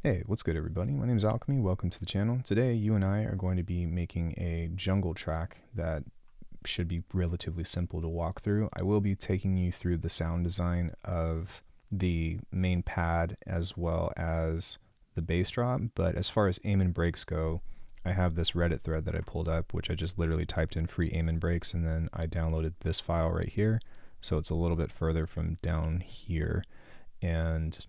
Hey, what's good everybody? My name is Alckemy, welcome to the channel. Today you and I are going to be making a jungle track that should be relatively simple to walk through. I will be taking you through the sound design of the main pad as well as the bass drop, but as far as aim and breaks go, I have this Reddit thread that I pulled up, which I just literally typed in free aim and breaks, and then I downloaded this file right here. So it's a little bit further from down here, and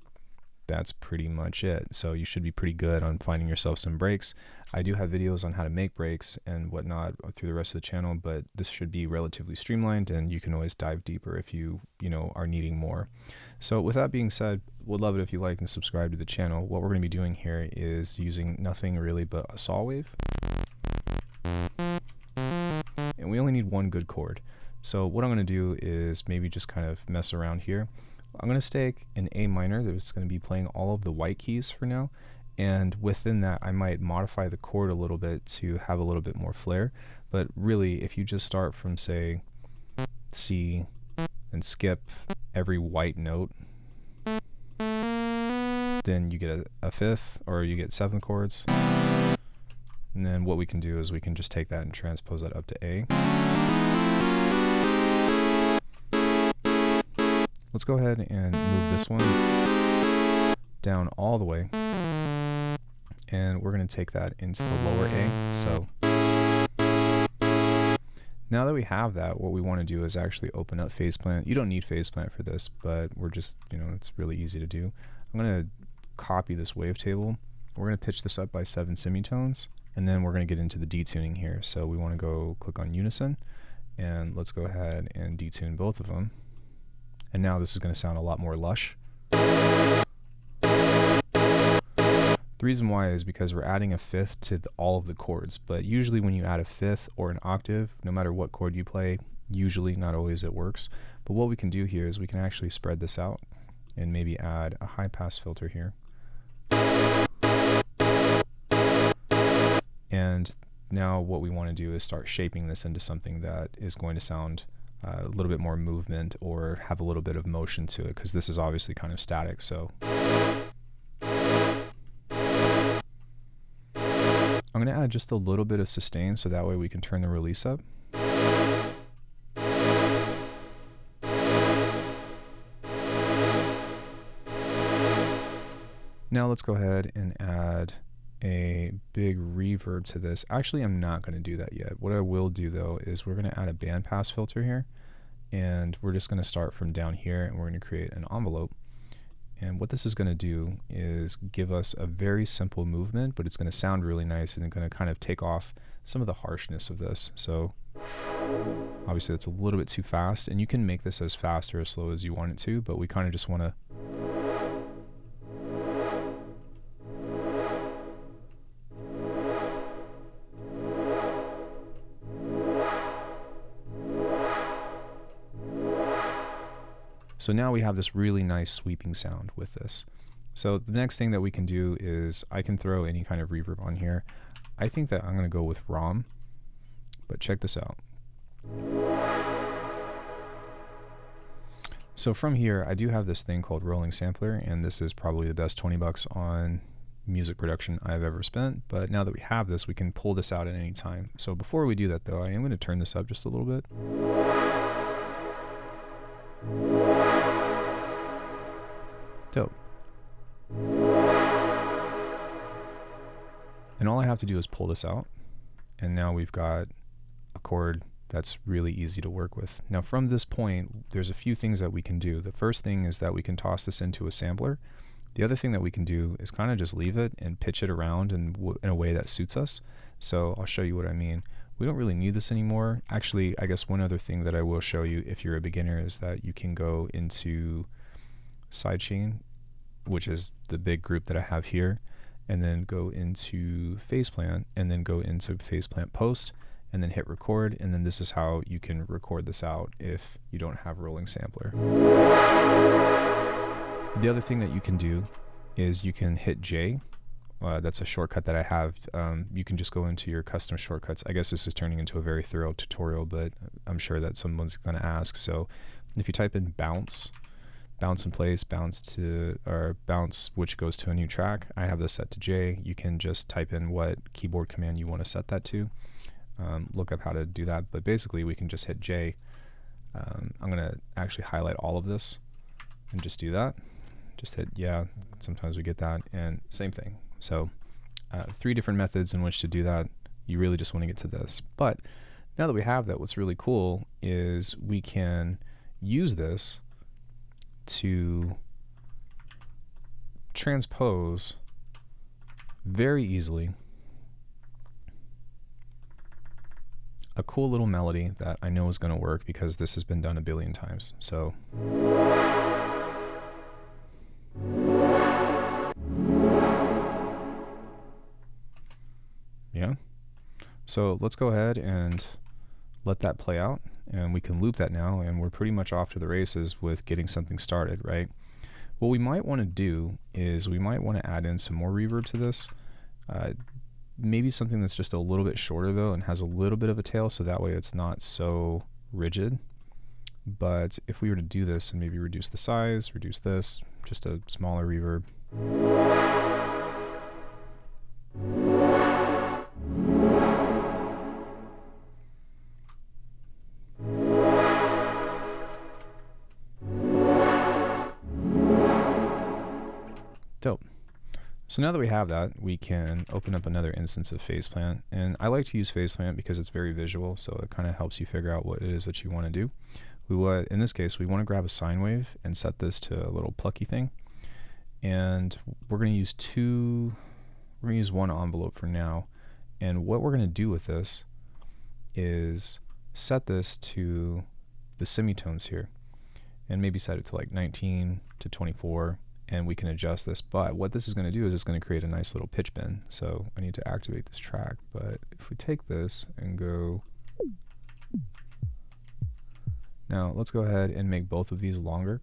that's pretty much it. So you should be pretty good on finding yourself some breaks. I do have videos on how to make breaks and whatnot through the rest of the channel, but this should be relatively streamlined and you can always dive deeper if you are needing more. So with that being said, would love it if you like and subscribe to the channel. What we're going to be doing here is using nothing really but a saw wave. And we only need one good chord. So what I'm going to do is maybe just kind of mess around here. I'm going to stake an A minor that's going to be playing all of the white keys for now, and within that I might modify the chord a little bit to have a little bit more flair. But really, if you just start from say C and skip every white note, then you get a fifth or you get seventh chords, and then what we can do is we can just take that and transpose that up to A. Let's go ahead and move this one down all the way, and we're going to take that into the lower A. So now that we have that, what we want to do is actually open up phase plant. You don't need phase plant for this, but we're just, it's really easy to do. I'm going to copy this wavetable. We're going to pitch this up by 7 semitones, and then we're going to get into the detuning here. So we want to go click on unison, and let's go ahead and detune both of them. And now this is going to sound a lot more lush. The reason why is because we're adding a fifth to all of the chords, but usually when you add a fifth or an octave, no matter what chord you play, usually, not always, it works. But what we can do here is we can actually spread this out and maybe add a high pass filter here. And now what we want to do is start shaping this into something that is going to sound a little bit more movement or have a little bit of motion to it, because this is obviously kind of static. So I'm going to add just a little bit of sustain so that way we can turn the release up. Now let's go ahead and add a big reverb to this. Actually, I'm not going to do that yet. What I will do though is we're going to add a bandpass filter here, and we're just going to start from down here and we're going to create an envelope. And what this is going to do is give us a very simple movement, but it's going to sound really nice and it's going to kind of take off some of the harshness of this. So obviously it's a little bit too fast, and you can make this as fast or as slow as you want it to, but we kind of just want to So now we have this really nice sweeping sound with this. So the next thing that we can do is I can throw any kind of reverb on here. I think that I'm going to go with ROM, but check this out. So from here, I do have this thing called rolling sampler, and this is probably the best 20 bucks on music production I've ever spent. But now that we have this, we can pull this out at any time. So before we do that though, I am going to turn this up just a little bit. Dope. And all I have to do is pull this out, and now we've got a chord that's really easy to work with. Now from this point, there's a few things that we can do. The first thing is that we can toss this into a sampler. The other thing that we can do is kind of just leave it and pitch it around in a way that suits us. So I'll show you what I mean. We don't really need this anymore. Actually, I guess one other thing that I will show you if you're a beginner is that you can go into sidechain, which is the big group that I have here, and then go into phase plant, and then go into phase plant post, and then hit record, and then this is how you can record this out if you don't have rolling sampler. The other thing that you can do is you can hit J. That's a shortcut that I have. You can just go into your custom shortcuts. I guess this is turning into a very thorough tutorial, but I'm sure that someone's going to ask. So if you type in bounce bounce in place, bounce which goes to a new track. I have this set to J. You can just type in what keyboard command you want to set that to. Look up how to do that, but basically we can just hit J. I'm going to actually highlight all of this and just do that. Just hit yeah, sometimes we get that, and same thing. So 3 different methods in which to do that. You really just want to get to this. But now that we have that, what's really cool is we can use this to transpose very easily a cool little melody that I know is going to work because this has been done a billion times. So yeah. So let's go ahead and let that play out, and we can loop that now, and we're pretty much off to the races with getting something started, right? What we might want to do is we might want to add in some more reverb to this. Maybe something that's just a little bit shorter though and has a little bit of a tail, so that way it's not so rigid. But if we were to do this and maybe reduce the size, reduce this, just a smaller reverb. Dope. So now that we have that, we can open up another instance of Phase Plant. And I like to use Phase Plant because it's very visual, so it kind of helps you figure out what it is that you want to do. In this case, we want to grab a sine wave and set this to a little plucky thing. And we're going to use one envelope for now. And what we're going to do with this is set this to the semitones here. And maybe set it to like 19 to 24. And we can adjust this, but what this is going to do is it's going to create a nice little pitch bend. So I need to activate this track, but if we take this and go, now let's go ahead and make both of these longer.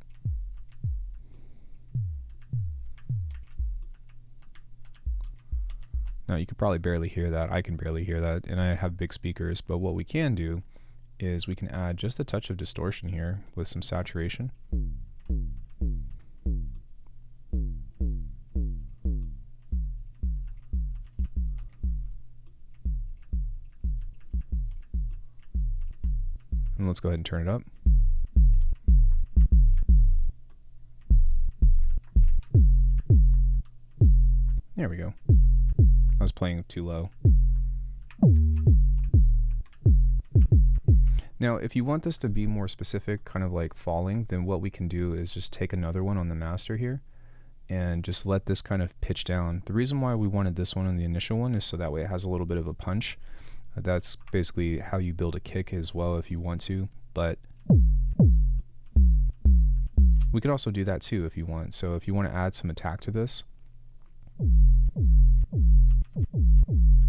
Now you could probably barely hear that. I can barely hear that, and I have big speakers, but what we can do is we can add just a touch of distortion here with some saturation. And let's go ahead and turn it up. There we go. I was playing too low. Now, if you want this to be more specific, kind of like falling, then what we can do is just take another one on the master here and just let this kind of pitch down. The reason why we wanted this one on the initial one is so that way it has a little bit of a punch. That's basically how you build a kick as well if you want to, but we could also do that too if you want. So if you want to add some attack to this,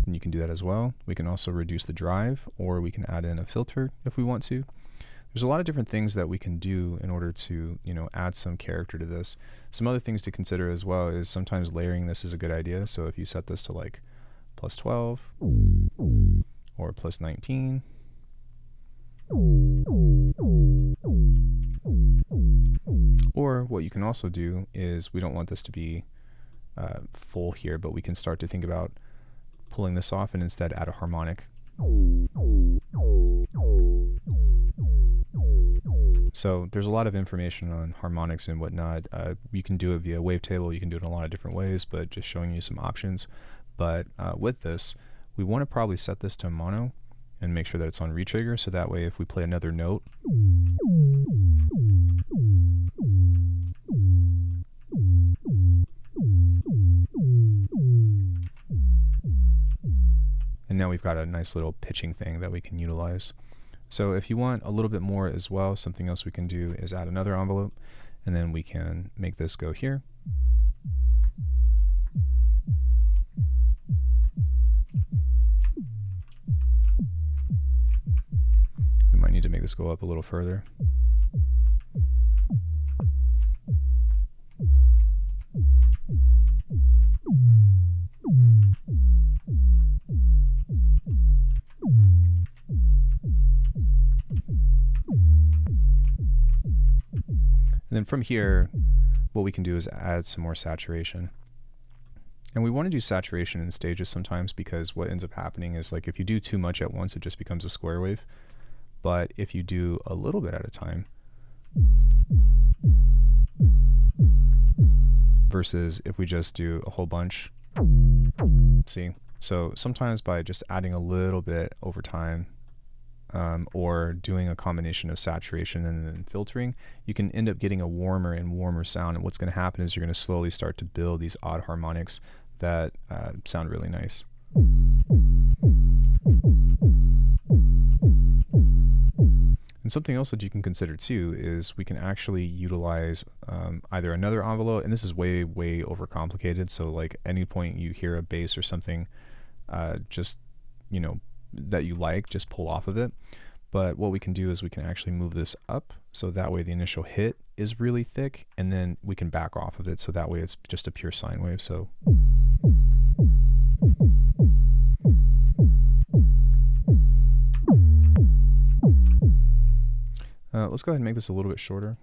then you can do that as well. We can also reduce the drive, or we can add in a filter if we want to. There's a lot of different things that we can do in order to, add some character to this. Some other things to consider as well is sometimes layering this is a good idea. So if you set this to like plus 12 or plus 19, or what you can also do is, we don't want this to be full here, but we can start to think about pulling this off and instead add a harmonic. So there's a lot of information on harmonics and whatnot. You can do it via wavetable, you can do it in a lot of different ways, but just showing you some options. But with this, we want to probably set this to mono and make sure that it's on retrigger, so that way if we play another note, and now we've got a nice little pitching thing that we can utilize. So if you want a little bit more as well, something else we can do is add another envelope, and then we can make this go here. We might need to make this go up a little further. And then from here, what we can do is add some more saturation. And we want to do saturation in stages sometimes, because what ends up happening is, like, if you do too much at once, it just becomes a square wave. But if you do a little bit at a time, versus if we just do a whole bunch, see? So sometimes by just adding a little bit over time, or doing a combination of saturation and then filtering, you can end up getting a warmer and warmer sound. And what's going to happen is you're going to slowly start to build these odd harmonics that sound really nice. And something else that you can consider too is we can actually utilize either another envelope, and this is way, way overcomplicated. So like any point you hear a bass or something, just, you know, that you like, just pull off of it. But what we can do is we can actually move this up, so that way the initial hit is really thick, and then we can back off of it, so that way it's just a pure sine wave. So let's go ahead and make this a little bit shorter.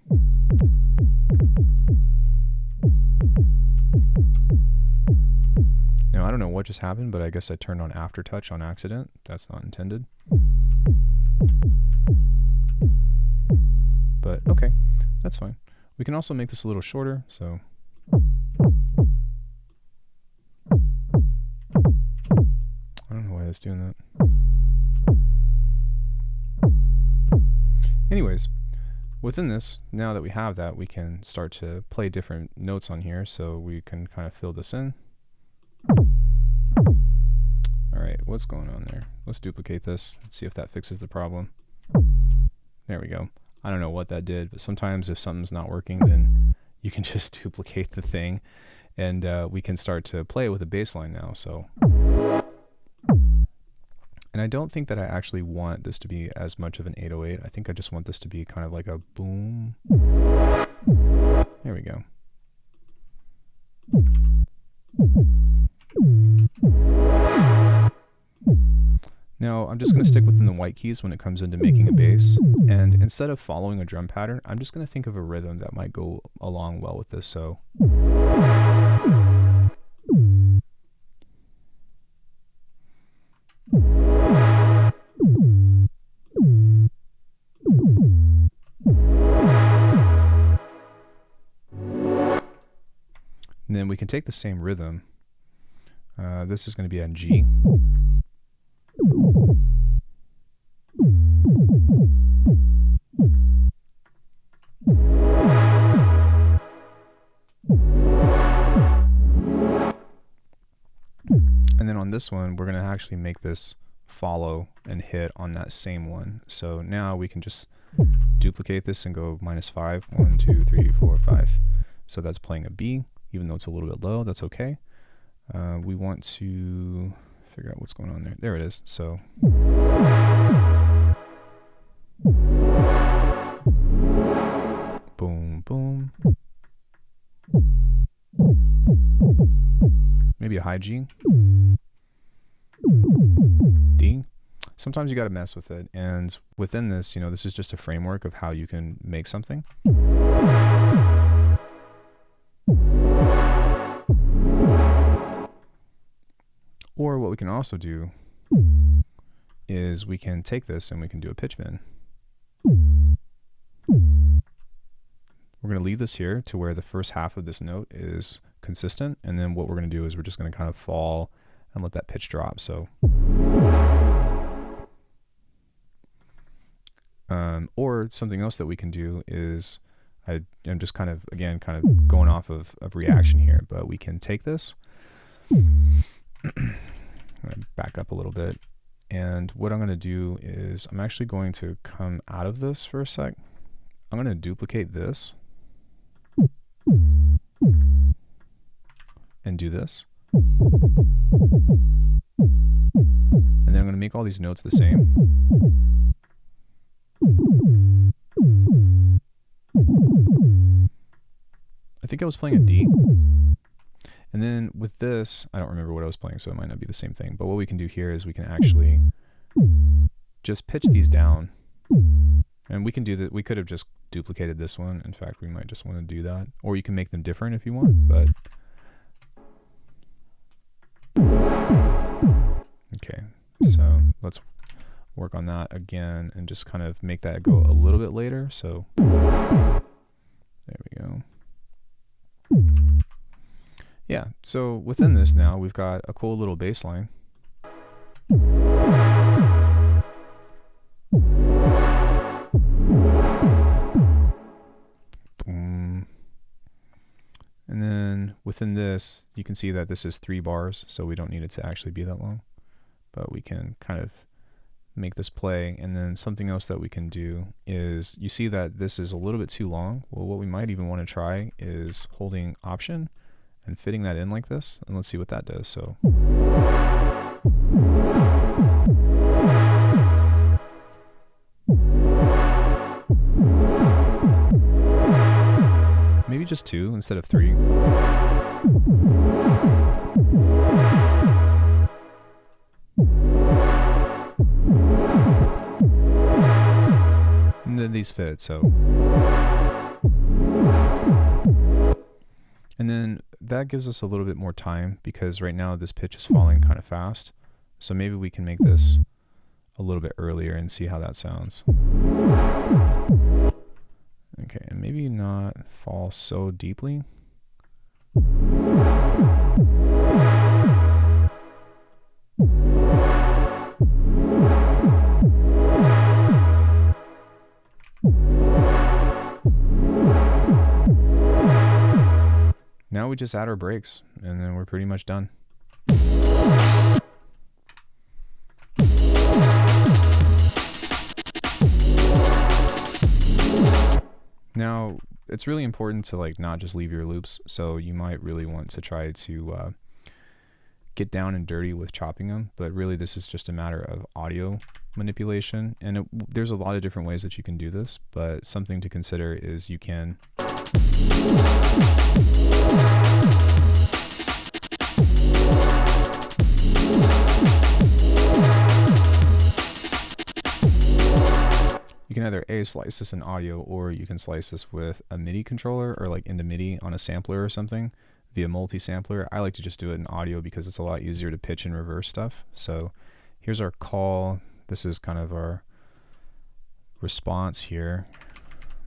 Now, I don't know what just happened, but I guess I turned on aftertouch on accident. That's not intended. But okay, that's fine. We can also make this a little shorter, so. I don't know why it's doing that. Anyways, within this, now that we have that, we can start to play different notes on here, so we can kind of fill this in. Alright, what's going on there? Let's duplicate this. Let's see if that fixes the problem. There we go. I don't know what that did, but sometimes if something's not working, then you can just duplicate the thing, and we can start to play with a bass line now. So, and I don't think that I actually want this to be as much of an 808. I think I just want this to be kind of like a boom. There we go. Now I'm just going to stick within the white keys when it comes into making a bass, and instead of following a drum pattern, I'm just going to think of a rhythm that might go along well with this. So and then we can take the same rhythm. This is going to be on G. And then on this one, we're going to actually make this follow and hit on that same one. So now we can just duplicate this and go -5. 1, 2, 3, 4, 5. So that's playing a B, even though it's a little bit low. That's okay. We want to figure out what's going on there. There it is. So boom, boom. Maybe a high G. D. Sometimes you got to mess with it. And within this, you know, this is just a framework of how you can make something. Or what we can also do is we can take this and we can do a pitch bend. We're going to leave this here to where the first half of this note is consistent, and then what we're going to do is we're just going to kind of fall and let that pitch drop. So, or something else that we can do is, I'm just kind of, again, kind of going off of reaction here, but we can take this. I'm going to back up a little bit, and what I'm going to do is I'm actually going to come out of this for a sec. I'm going to duplicate this and do this, and then I'm going to make all these notes the same. I think I was playing a D. And then with this, I don't remember what I was playing, so it might not be the same thing. But what we can do here is we can actually just pitch these down And we can do that. We could have just duplicated this one. In fact, we might just want to do that. Or you can make them different if you want, but okay. So let's work on that again and just kind of make that go a little bit later. So there we go. Yeah, so within this now, we've got a cool little bass line. Boom. And then within this, you can see that this is 3 bars, so we don't need it to actually be that long. But we can kind of make this play. And then something else that we can do is, you see that this is a little bit too long. Well, what we might even want to try is holding Option and fitting that in like this, and let's see what that does. So maybe just 2 instead of 3. And then these fit, so. And then that gives us a little bit more time, because right now this pitch is falling kind of fast. So maybe we can make this a little bit earlier and see how that sounds. Okay, and maybe not fall so deeply. Now we just add our breaks, and then we're pretty much done. Now, it's really important to like not just leave your loops, so you might really want to try to get down and dirty with chopping them, but really this is just a matter of audio manipulation, and there's a lot of different ways that you can do this, but something to consider is you can either slice this in audio, or you can slice this with a MIDI controller, or like into MIDI on a sampler or something via multi-sampler. I like to just do it in audio because it's a lot easier to pitch and reverse stuff. So here's our call. This is kind of our response here.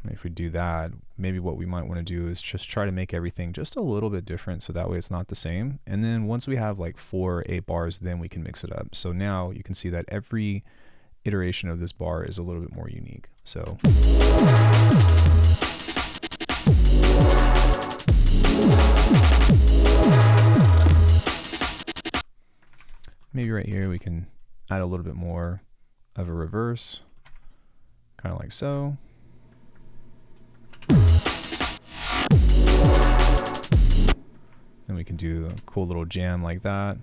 If we do that, maybe what we might want to do is just try to make everything just a little bit different, so that way it's not the same. And then once we have like 4 or 8 bars, then we can mix it up. So now you can see that every iteration of this bar is a little bit more unique. So maybe right here we can add a little bit more of a reverse, kind of like so. Then we can do a cool little jam like that,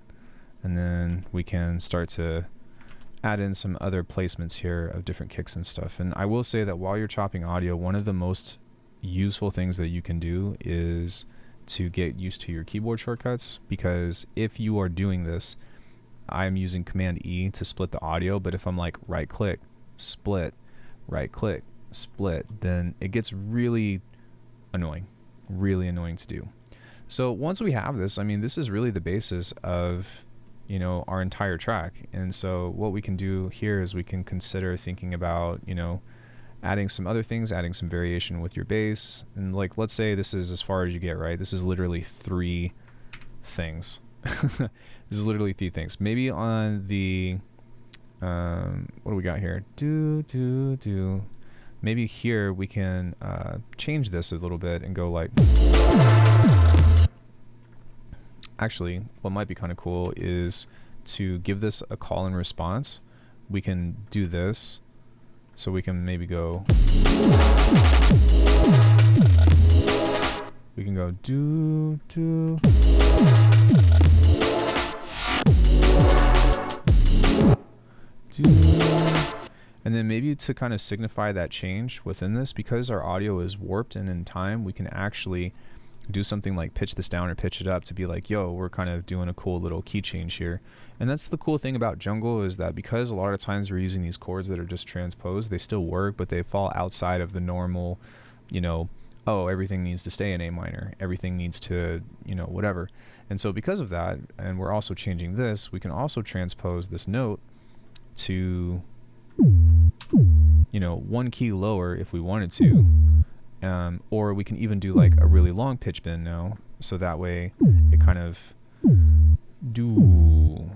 and then we can start to add in some other placements here of different kicks and stuff. And I will say that while you're chopping audio, one of the most useful things that you can do is to get used to your keyboard shortcuts, because if you are doing this, I'm using Command E to split the audio, but if I'm like right click, split, right click, split, then it gets really annoying to do. So once we have this, I mean, this is really the basis of, you know, our entire track. And so what we can do here is we can consider thinking about, you know, adding some other things, adding some variation with your bass. And like, let's say this is as far as you get, right? This is literally 3 things. This is literally 3 things. Maybe on the, what do we got here? Maybe here we can change this a little bit and go like, actually, what might be kind of cool is to give this a call and response. We can do this, so we can maybe go, we can go do. And then maybe to kind of signify that change within this, because our audio is warped and in time, we can actually do something like pitch this down or pitch it up to be like, yo, we're kind of doing a cool little key change here. And that's the cool thing about jungle, is that because a lot of times we're using these chords that are just transposed, they still work, but they fall outside of the normal, you know, oh, everything needs to stay in A minor, everything needs to, you know, whatever. And so because of that, and we're also changing this, we can also transpose this note to, you know, one key lower if we wanted to. Or we can even do like a really long pitch bend now, so that way it kind of do,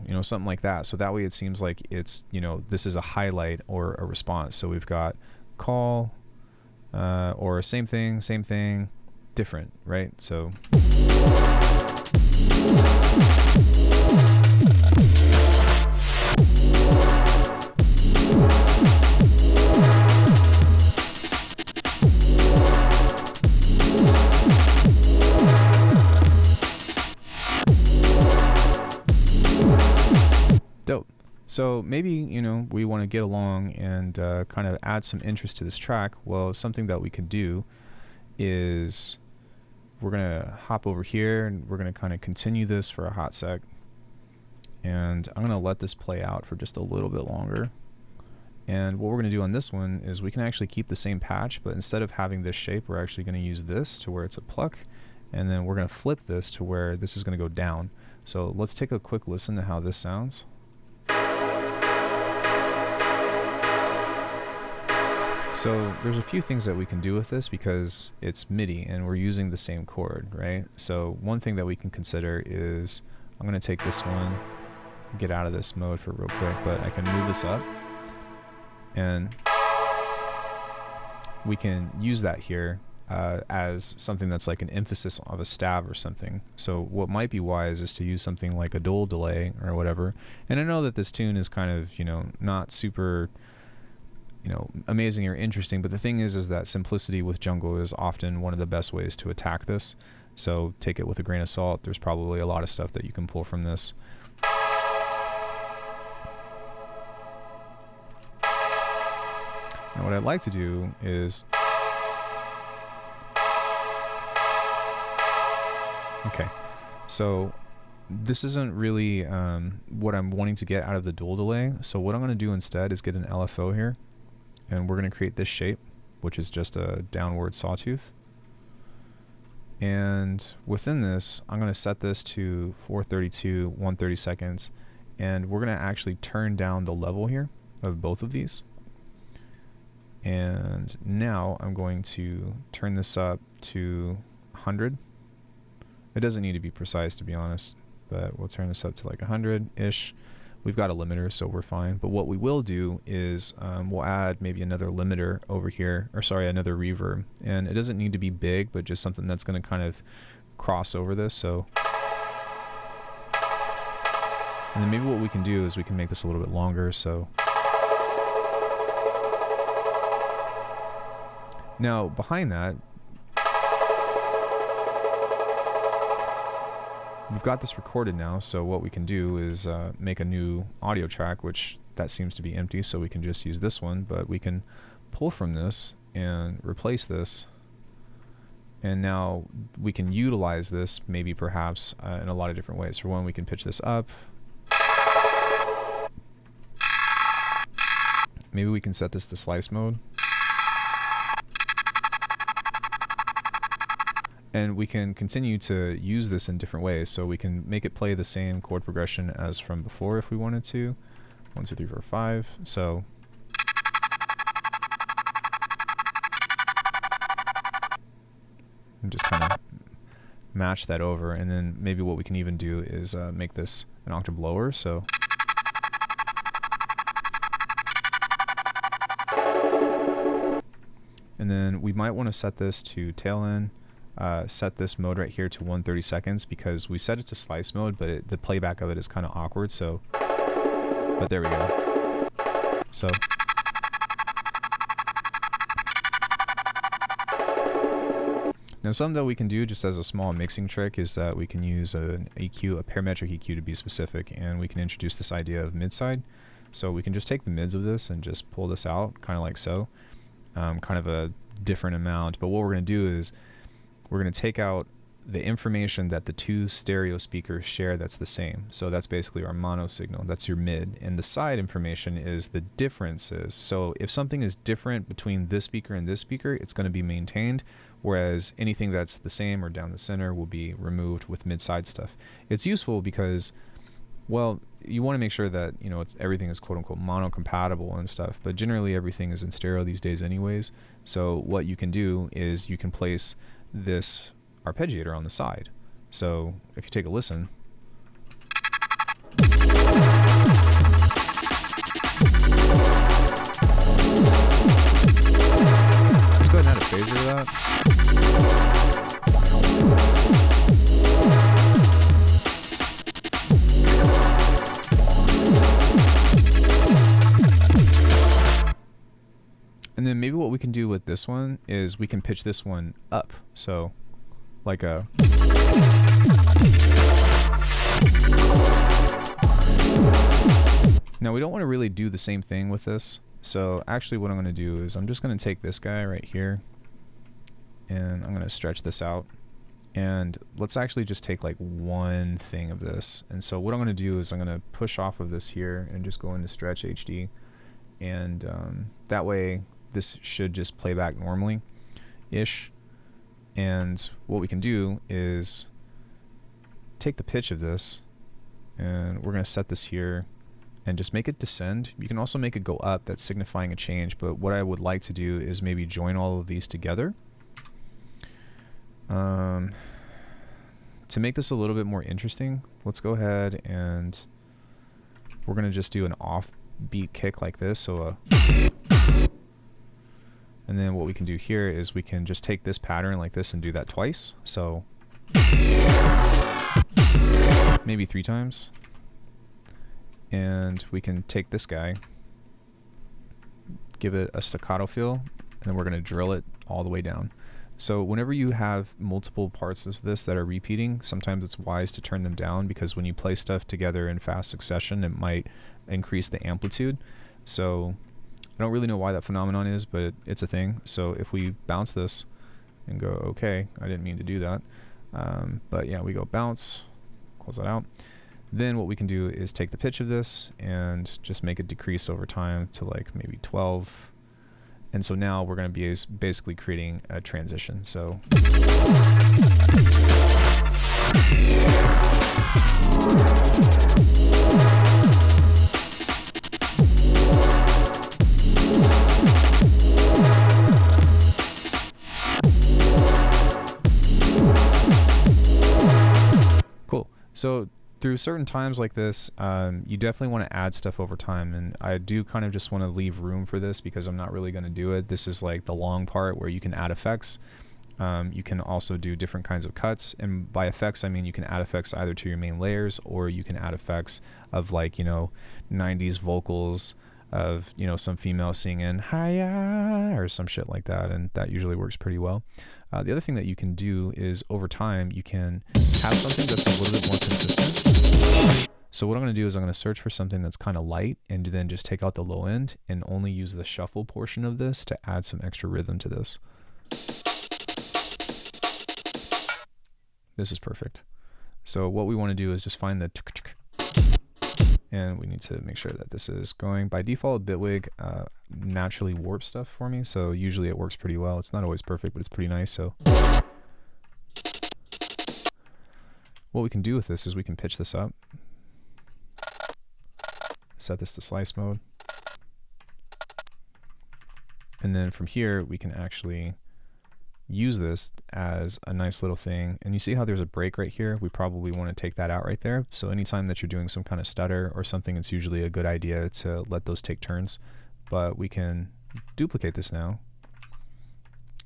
you know, something like that. So that way it seems like it's, you know, this is a highlight or a response. So we've got call, or same thing, different, right? So dope. So maybe, you know, we want to get along and kind of add some interest to this track. Well, something that we could do is we're going to hop over here and we're going to kind of continue this for a hot sec. And I'm going to let this play out for just a little bit longer. And what we're going to do on this one is we can actually keep the same patch, but instead of having this shape, we're actually going to use this to where it's a pluck. And then we're going to flip this to where this is going to go down. So let's take a quick listen to how this sounds. So there's a few things that we can do with this because it's MIDI and we're using the same chord, right? So one thing that we can consider is, I'm going to take this one, get out of this mode for real quick, but I can move this up and we can use that here as something that's like an emphasis of a stab or something. So what might be wise is to use something like a dual delay or whatever. And I know that this tune is kind of, you know, not super, you know, amazing or interesting, but the thing is that simplicity with jungle is often one of the best ways to attack this. So take it with a grain of salt. There's probably a lot of stuff that you can pull from this. Now what I'd like to do is, okay, so this isn't really what I'm wanting to get out of the dual delay. So what I'm going to do instead is get an LFO here. And we're going to create this shape, which is just a downward sawtooth. And within this, I'm going to set this to 432, 130 seconds. And we're going to actually turn down the level here of both of these. And now I'm going to turn this up to 100. It doesn't need to be precise, to be honest, but we'll turn this up to like 100-ish. We've got a limiter, so we're fine. But what we will do is we'll add maybe another limiter over here, or sorry, another reverb. And it doesn't need to be big, but just something that's going to kind of cross over this. So, and then maybe what we can do is we can make this a little bit longer. So now behind that, we've got this recorded now, so what we can do is make a new audio track, which that seems to be empty, so we can just use this one, but we can pull from this and replace this, and now we can utilize this maybe perhaps in a lot of different ways. For one, we can pitch this up. Maybe we can set this to slice mode. And we can continue to use this in different ways. So we can make it play the same chord progression as from before if we wanted to. 1, 2, 3, 4, 5. So and just kind of match that over. And then maybe what we can even do is make this an octave lower. So and then we might want to set this to tail end. Set this mode right here to 130 seconds because we set it to slice mode, but the playback of it is kind of awkward. So, but there we go. So, now something that we can do just as a small mixing trick is that we can use an EQ, a parametric EQ to be specific, and we can introduce this idea of mid-side. So we can just take the mids of this and just pull this out, kind of like so, kind of a different amount. But what we're going to do is we're going to take out the information that the two stereo speakers share that's the same. So that's basically our mono signal. That's your mid. And the side information is the differences. So if something is different between this speaker and this speaker, it's going to be maintained, whereas anything that's the same or down the center will be removed with mid-side stuff. It's useful because, well, you want to make sure that, you know, everything is quote unquote mono compatible and stuff, but generally everything is in stereo these days anyways. So what you can do is you can place this arpeggiator on the side. So if you take a listen, let's go ahead and add a phaser to that. And then maybe what we can do with this one is we can pitch this one up. So like a... Now we don't want to really do the same thing with this. So actually what I'm going to do is I'm just going to take this guy right here and I'm going to stretch this out. And let's actually just take like one thing of this. And so what I'm going to do is I'm going to push off of this here and just go into stretch HD. And that way this should just play back normally-ish. And what we can do is take the pitch of this and we're going to set this here and just make it descend. You can also make it go up. That's signifying a change. But what I would like to do is maybe join all of these together. To make this a little bit more interesting, let's go ahead and we're going to just do an offbeat kick like this. So and then what we can do here is we can just take this pattern like this and do that twice. So maybe 3 times. And we can take this guy, give it a staccato feel, and then we're going to drill it all the way down. So whenever you have multiple parts of this that are repeating, sometimes it's wise to turn them down, because when you play stuff together in fast succession, it might increase the amplitude. So I don't really know why that phenomenon is, but it's a thing. So if we bounce this and go, okay, I didn't mean to do that. But yeah, we go bounce, close that out. Then what we can do is take the pitch of this and just make it decrease over time to like maybe 12. And so now we're going to be basically creating a transition. So cool. So through certain times like this, you definitely want to add stuff over time, and I do kind of just want to leave room for this because I'm not really going to do it. This is like the long part where you can add effects. You can also do different kinds of cuts, and by effects I mean you can add effects either to your main layers, or you can add effects of, like, you know, 90s vocals of, you know, some female singing hiya or some shit like that, and that usually works pretty well. The other thing that you can do is over time you can have something that's a little bit more consistent. So what I'm going to do is I'm going to search for something that's kind of light, and then just take out the low end and only use the shuffle portion of this to add some extra rhythm to this. This is perfect. So what we want to do is just find the and we need to make sure that this is going. By default, Bitwig naturally warps stuff for me, so usually it works pretty well. It's not always perfect, but it's pretty nice. So what we can do with this is we can pitch this up, set this to slice mode, and then from here we can actually use this as a nice little thing. And you see how there's a break right here? We probably want to take that out right there. So anytime that you're doing some kind of stutter or something, it's usually a good idea to let those take turns. But we can duplicate this now,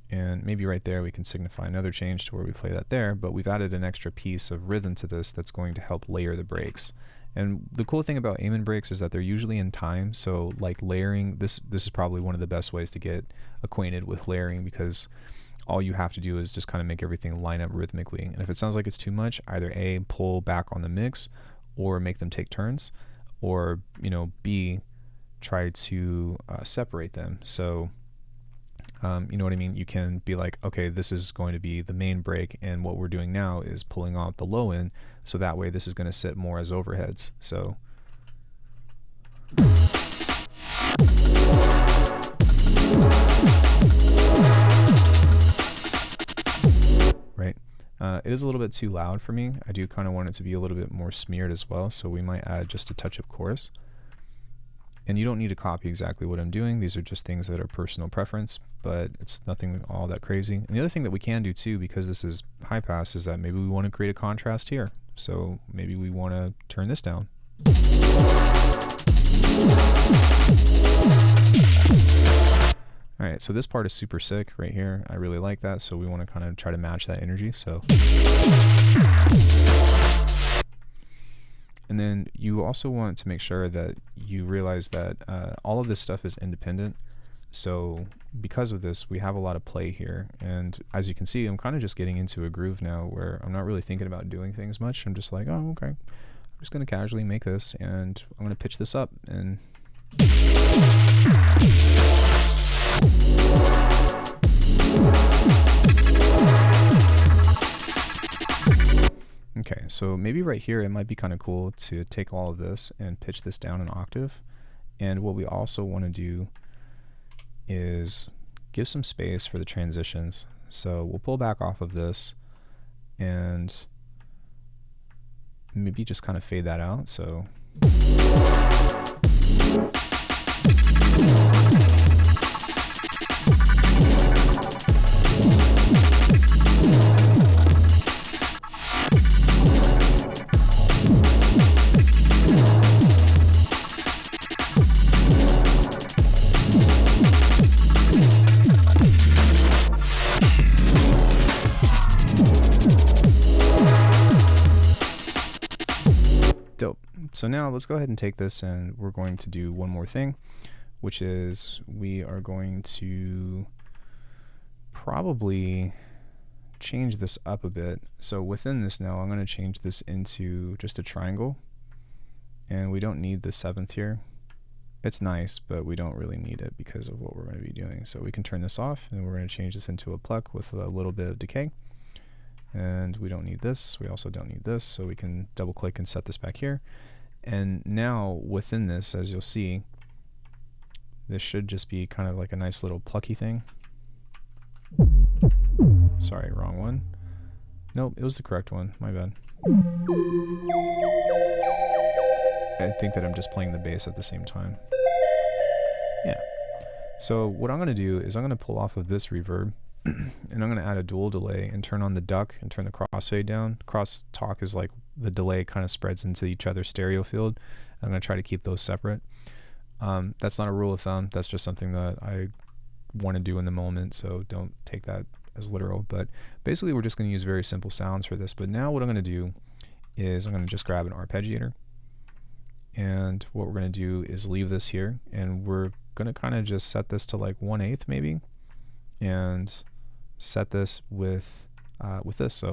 and maybe right there we can signify another change to where we play that there, but we've added an extra piece of rhythm to this that's going to help layer the breaks. And the cool thing about Amen breaks is that they're usually in time. So like layering, this is probably one of the best ways to get acquainted with layering, because all you have to do is just kind of make everything line up rhythmically. And if it sounds like it's too much, either A, pull back on the mix, or make them take turns, or, you know, B, try to separate them. So You know what I mean? You can be like, okay, this is going to be the main break, and what we're doing now is pulling out the low end, so that way this is going to sit more as overheads. So right. It is a little bit too loud for me. I do kind of want it to be a little bit more smeared as well, so we might add just a touch of chorus. And you don't need to copy exactly what I'm doing. These are just things that are personal preference, but it's nothing all that crazy. And the other thing that we can do too, because this is high pass, is that maybe we want to create a contrast here. So maybe we want to turn this down. All right, so this part is super sick right here. I really like that, so we want to kind of try to match that energy. So, and then you also want to make sure that you realize that all of this stuff is independent. So because of this, we have a lot of play here. And as you can see, I'm kind of just getting into a groove now where I'm not really thinking about doing things much. I'm just like, oh, okay, I'm just going to casually make this, and I'm going to pitch this up. And okay, so maybe right here it might be kind of cool to take all of this and pitch this down an octave. And what we also want to do is give some space for the transitions. So we'll pull back off of this and maybe just kind of fade that out. So dope. So now let's go ahead and take this, and we're going to do one more thing, which is we are going to probably change this up a bit. So within this now, I'm going to change this into just a triangle, and we don't need the seventh here. It's nice, but we don't really need it because of what we're going to be doing. So we can turn this off, and we're going to change this into a pluck with a little bit of decay. And we don't need this. We also don't need this. So we can double click and set this back here. And now within this, as you'll see, this should just be kind of like a nice little plucky thing. Sorry, wrong one. Nope, it was the correct one. My bad. I think that I'm just playing the bass at the same time. Yeah. So what I'm going to do is I'm going to pull off of this reverb, and I'm going to add a dual delay and turn on the duck and turn the crossfade down. Crosstalk is like the delay kind of spreads into each other's stereo field. I'm going to try to keep those separate. That's not a rule of thumb. That's just something that I want to do in the moment, so don't take that as literal. But basically we're just going to use very simple sounds for this. But now what I'm going to do is I'm going to just grab an arpeggiator, and what we're going to do is leave this here, and we're going to kind of just set this to like 1/8 maybe, and set this with this. So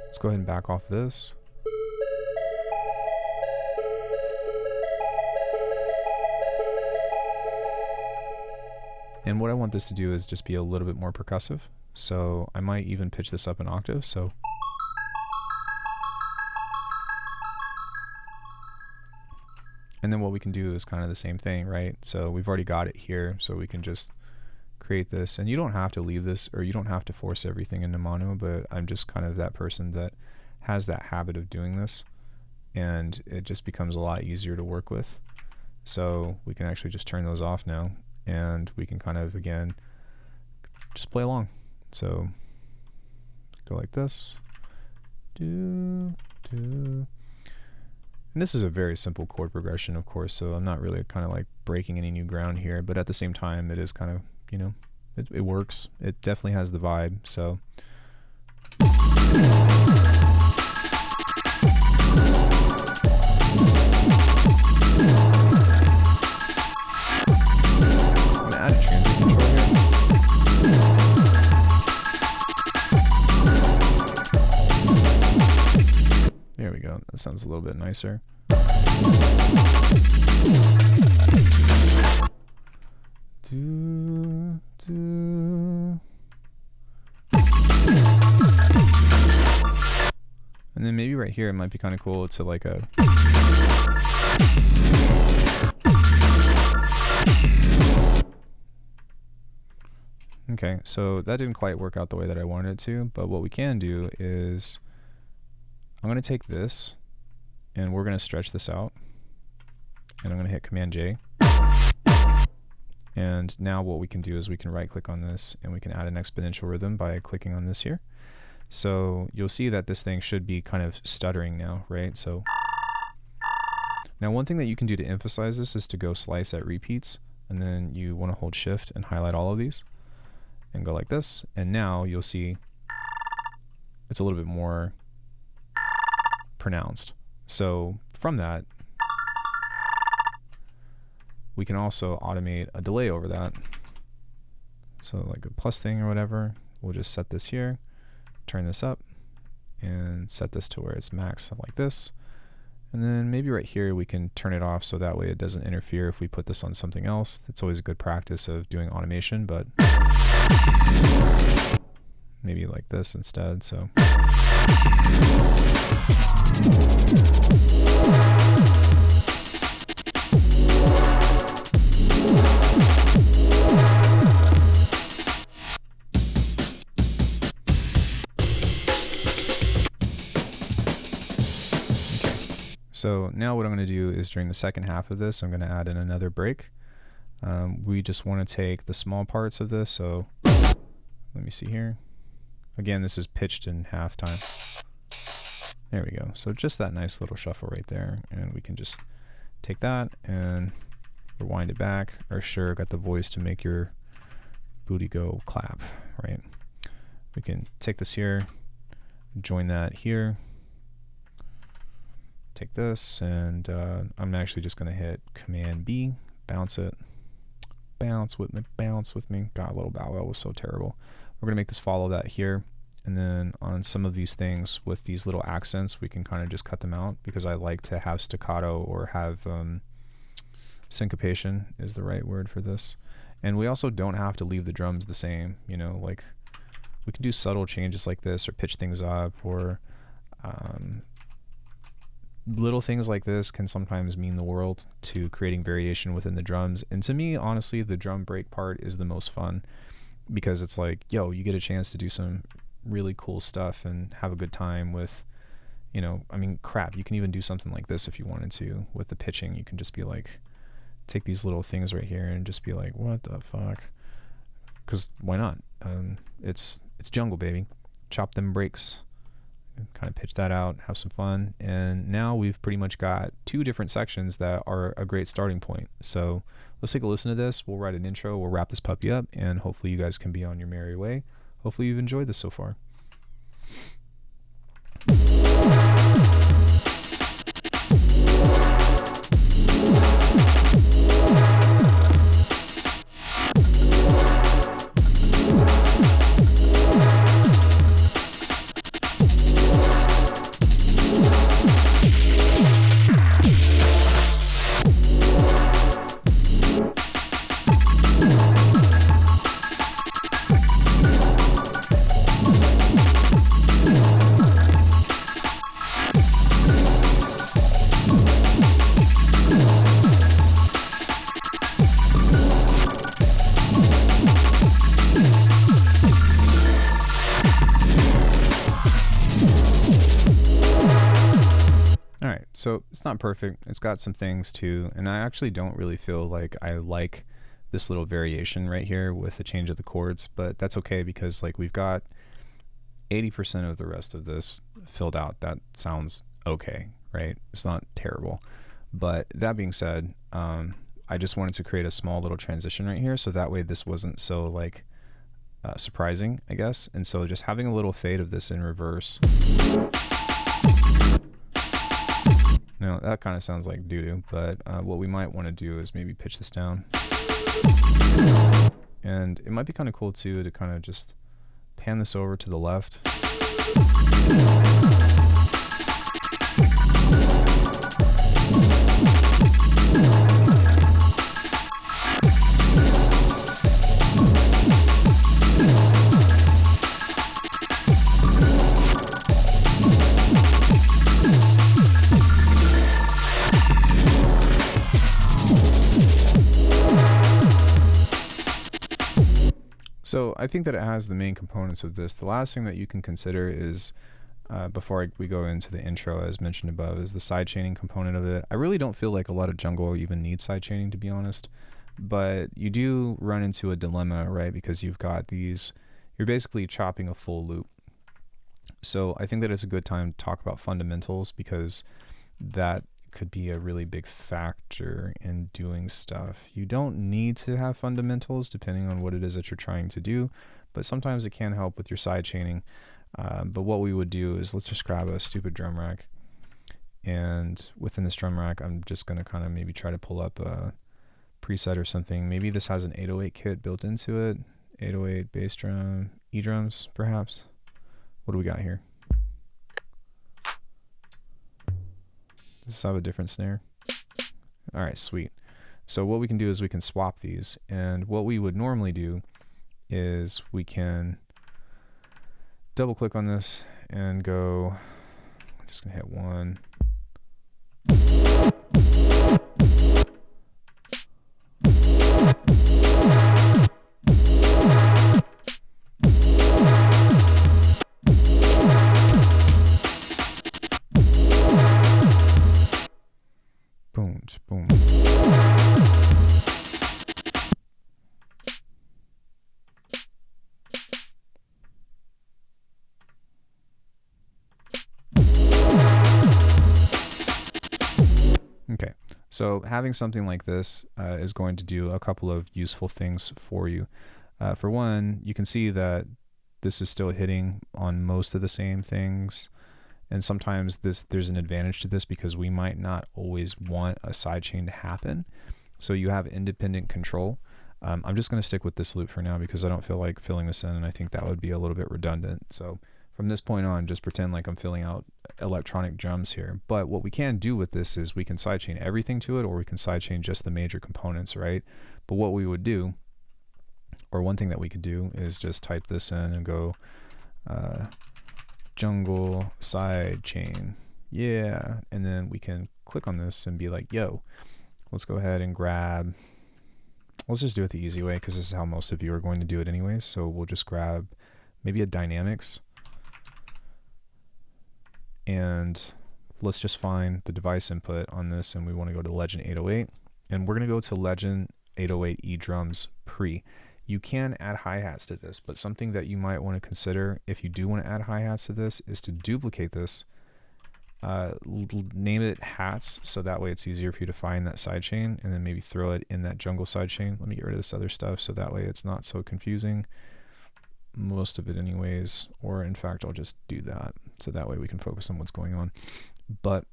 let's go ahead and back off this. And what I want this to do is just be a little bit more percussive. So I might even pitch this up an octave. So and then what we can do is kind of the same thing, right? So we've already got it here, so we can just create this. And you don't have to leave this, or you don't have to force everything into mono, but I'm just kind of that person that has that habit of doing this, and it just becomes a lot easier to work with. So we can actually just turn those off now, and we can kind of, again, just play along. So go like this. Do, do. And this is a very simple chord progression, of course, so I'm not really kind of like breaking any new ground here, but at the same time, it is kind of, you know, it works. It definitely has the vibe, so. I'm gonna add a transient control here. There we go. That sounds a little bit nicer. And then maybe right here it might be kind of cool to like a okay, so that didn't quite work out the way that I wanted it to, but what we can do is I'm going to take this and we're going to stretch this out, and I'm going to hit Command J. And now what we can do is we can right click on this and we can add an exponential rhythm by clicking on this here. So you'll see that this thing should be kind of stuttering now, right? So now one thing that you can do to emphasize this is to go slice at repeats, and then you want to hold shift and highlight all of these and go like this, and now you'll see it's a little bit more pronounced. So from that we can also automate a delay over that. So like a plus thing or whatever, we'll just set this here, turn this up, and set this to where it's max like this. And then maybe right here we can turn it off so that way it doesn't interfere if we put this on something else. It's always a good practice of doing automation, but maybe like this instead. So So now what I'm going to do is during the second half of this, I'm going to add in another break. We just want to take the small parts of this. So let me see here. Again, this is pitched in half time. There we go. So just that nice little shuffle right there. And we can just take that and rewind it back. Or sure, got the voice to make your booty go clap, right? We can take this here, join that here. Take this, and I'm actually just going to hit Command B, bounce it, bounce with me. God, little bow wow was so terrible. We're going to make this follow that here, and then on some of these things with these little accents, we can kind of just cut them out because I like to have staccato or have syncopation is the right word for this. And we also don't have to leave the drums the same, you know, like we can do subtle changes like this or pitch things up, or little things like this can sometimes mean the world to creating variation within the drums. And to me, honestly, the drum break part is the most fun because it's like, yo, you get a chance to do some really cool stuff and have a good time with, you know, I mean, crap, you can even do something like this if you wanted to with the pitching. You can just be like, take these little things right here and just be like, what the fuck? Because why not? It's jungle, baby. Chop them breaks. Kind of pitch that out, have some fun, and now we've pretty much got two different sections that are a great starting point. So let's take a listen to this. We'll write an intro, we'll wrap this puppy up, and hopefully you guys can be on your merry way. Hopefully you've enjoyed this so far. So it's not perfect. It's got some things too, and I actually don't really feel like I like this little variation right here with the change of the chords, but that's okay because like we've got 80% of the rest of this filled out. That sounds okay, right? It's not terrible. But that being said, I just wanted to create a small little transition right here so that way this wasn't so like surprising, I guess. And so just having a little fade of this in reverse. Now that kind of sounds like doo-doo, but what we might want to do is maybe pitch this down. And it might be kind of cool too to kind of just pan this over to the left. I think that it has the main components of this. The last thing that you can consider is, before we go into the intro, as mentioned above, is the sidechaining component of it. I really don't feel like a lot of jungle even needs sidechaining, to be honest. But you do run into a dilemma, right? Because you've got these, you're basically chopping a full loop. So I think that it's a good time to talk about fundamentals, because that could be a really big factor in doing stuff. You don't need to have fundamentals depending on what it is that you're trying to do, but sometimes it can help with your side chaining. But what we would do is, let's just grab a stupid drum rack, and within this drum rack I'm just going to kind of maybe try to pull up a preset or something. Maybe this has an 808 kit built into it, 808 bass drum, E drums perhaps. What do we got here? Does this have a different snare? All right, sweet. So what we can do is we can swap these, and what we would normally do is we can double click on this and go, I'm just gonna hit 1. Boom, boom. Okay, so having something like this is going to do a couple of useful things for you. For one, you can see that this is still hitting on most of the same things. And sometimes there's an advantage to this because we might not always want a sidechain to happen. So you have independent control. I'm just going to stick with this loop for now because I don't feel like filling this in, and I think that would be a little bit redundant. So from this point on, just pretend like I'm filling out electronic drums here. But what we can do with this is we can sidechain everything to it, or we can sidechain just the major components, right? But what we would do, or one thing that we could do, is just type this in and go jungle sidechain, yeah, and then we can click on this and be like, yo, let's go ahead and grab, let's just do it the easy way because this is how most of you are going to do it anyways. So we'll just grab maybe a dynamics, and let's just find the device input on this, and we want to go to Legend 808, and we're going to go to Legend 808 E drums pre. You can add hi-hats to this, but something that you might want to consider if you do want to add hi-hats to this is to duplicate this, name it hats, so that way it's easier for you to find that sidechain, and then maybe throw it in that jungle sidechain. Let me get rid of this other stuff so that way it's not so confusing. Most of it anyways, or in fact I'll just do that so that way we can focus on what's going on. But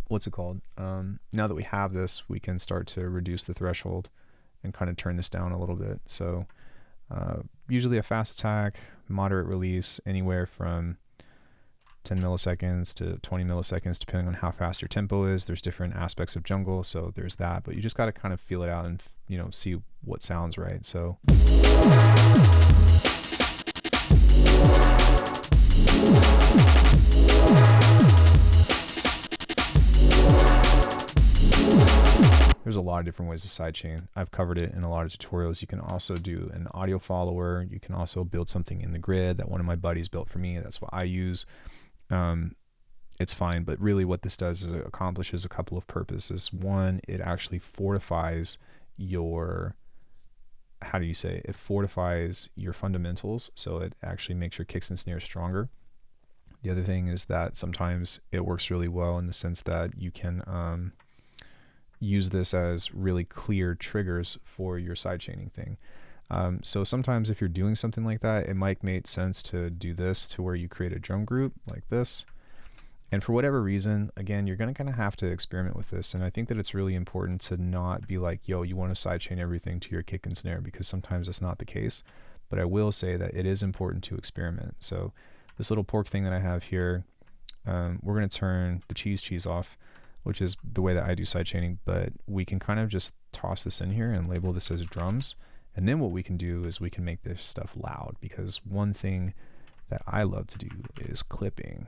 what's it called? Now that we have this, we can start to reduce the threshold and kind of turn this down a little bit. So usually a fast attack, moderate release, anywhere from 10 milliseconds to 20 milliseconds, depending on how fast your tempo is. There's different aspects of jungle, so there's that, but you just got to kind of feel it out and, you know, see what sounds right. So there's a lot of different ways to sidechain. I've covered it in a lot of tutorials. You can also do an audio follower. You can also build something in the grid that one of my buddies built for me. That's what I use. It's fine, but really what this does is it accomplishes a couple of purposes. One, it actually fortifies your, how do you say, it fortifies your fundamentals, so it actually makes your kicks and snares stronger. The other thing is that sometimes it works really well in the sense that you can use this as really clear triggers for your sidechaining thing. So sometimes if you're doing something like that, it might make sense to do this to where you create a drum group like this. And for whatever reason, again, you're going to kind of have to experiment with this. And I think that it's really important to not be like, yo, you want to sidechain everything to your kick and snare, because sometimes that's not the case. But I will say that it is important to experiment. So this little pork thing that I have here, we're going to turn the cheese off, which is the way that I do sidechaining, but we can kind of just toss this in here and label this as drums. And then what we can do is we can make this stuff loud, because one thing that I love to do is clipping,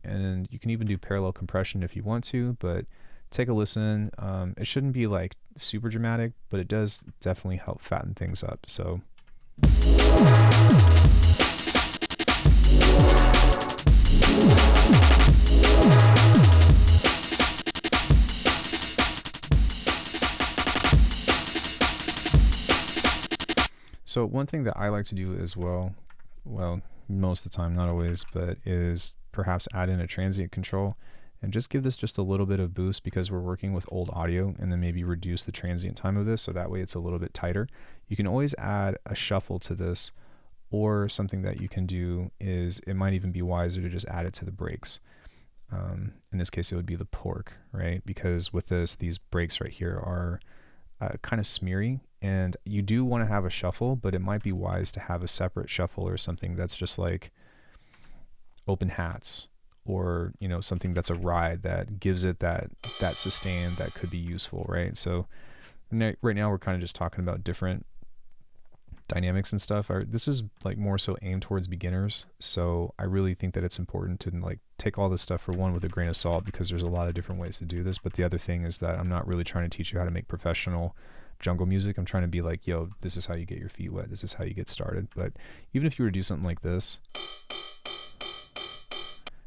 and you can even do parallel compression if you want to, but take a listen. It shouldn't be like super dramatic, but it does definitely help fatten things up. So So one thing that I like to do as well, most of the time, not always, but is perhaps add in a transient control and just give this just a little bit of boost because we're working with old audio, and then maybe reduce the transient time of this so that way it's a little bit tighter. You can always add a shuffle to this, or something that you can do is it might even be wiser to just add it to the breaks. In this case, it would be the pork, right? Because with this, these breaks right here are kind of smeary, and you do want to have a shuffle, but it might be wise to have a separate shuffle or something that's just like open hats, or something that's a ride that gives it that sustain that could be useful, right? So right now we're kind of just talking about different dynamics and stuff. This is like more so aimed towards beginners, so I really think that it's important to like take all this stuff for one with a grain of salt, because there's a lot of different ways to do this. But the other thing is that I'm not really trying to teach you how to make professional jungle music. I'm trying to be like, yo, this is how you get your feet wet, this is how you get started. But even if you were to do something like this,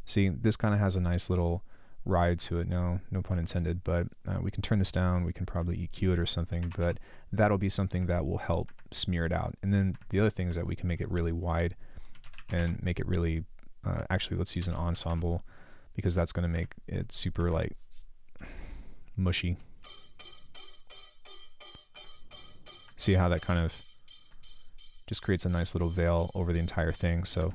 see, this kind of has a nice little ride to it. No pun intended. But we can turn this down, we can probably EQ it or something, but that'll be something that will help smear it out. And then the other thing is that we can make it really wide and make it really actually, let's use an ensemble, because that's going to make it super like mushy. See how that kind of just creates a nice little veil over the entire thing. So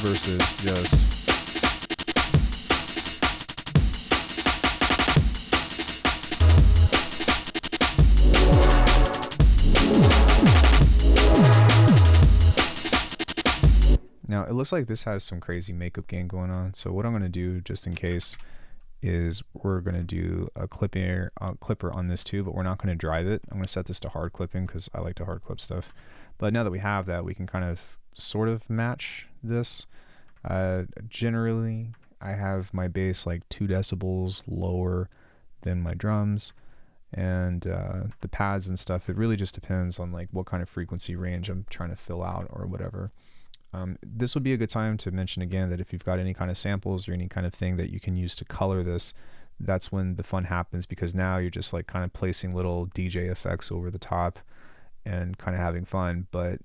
versus just now. It looks like this has some crazy makeup gain going on. So what I'm going to do, just in case, is we're going to do a clipper on this too, but we're not going to drive it. I'm going to set this to hard clipping because I like to hard clip stuff. But now that we have that, we can kind of sort of match this. Generally, I have my bass like 2 decibels lower than my drums, and the pads and stuff, it really just depends on like what kind of frequency range I'm trying to fill out or whatever. This would be a good time to mention again that if you've got any kind of samples or any kind of thing that you can use to color this, that's when the fun happens, because now you're just like kind of placing little DJ effects over the top and kind of having fun. But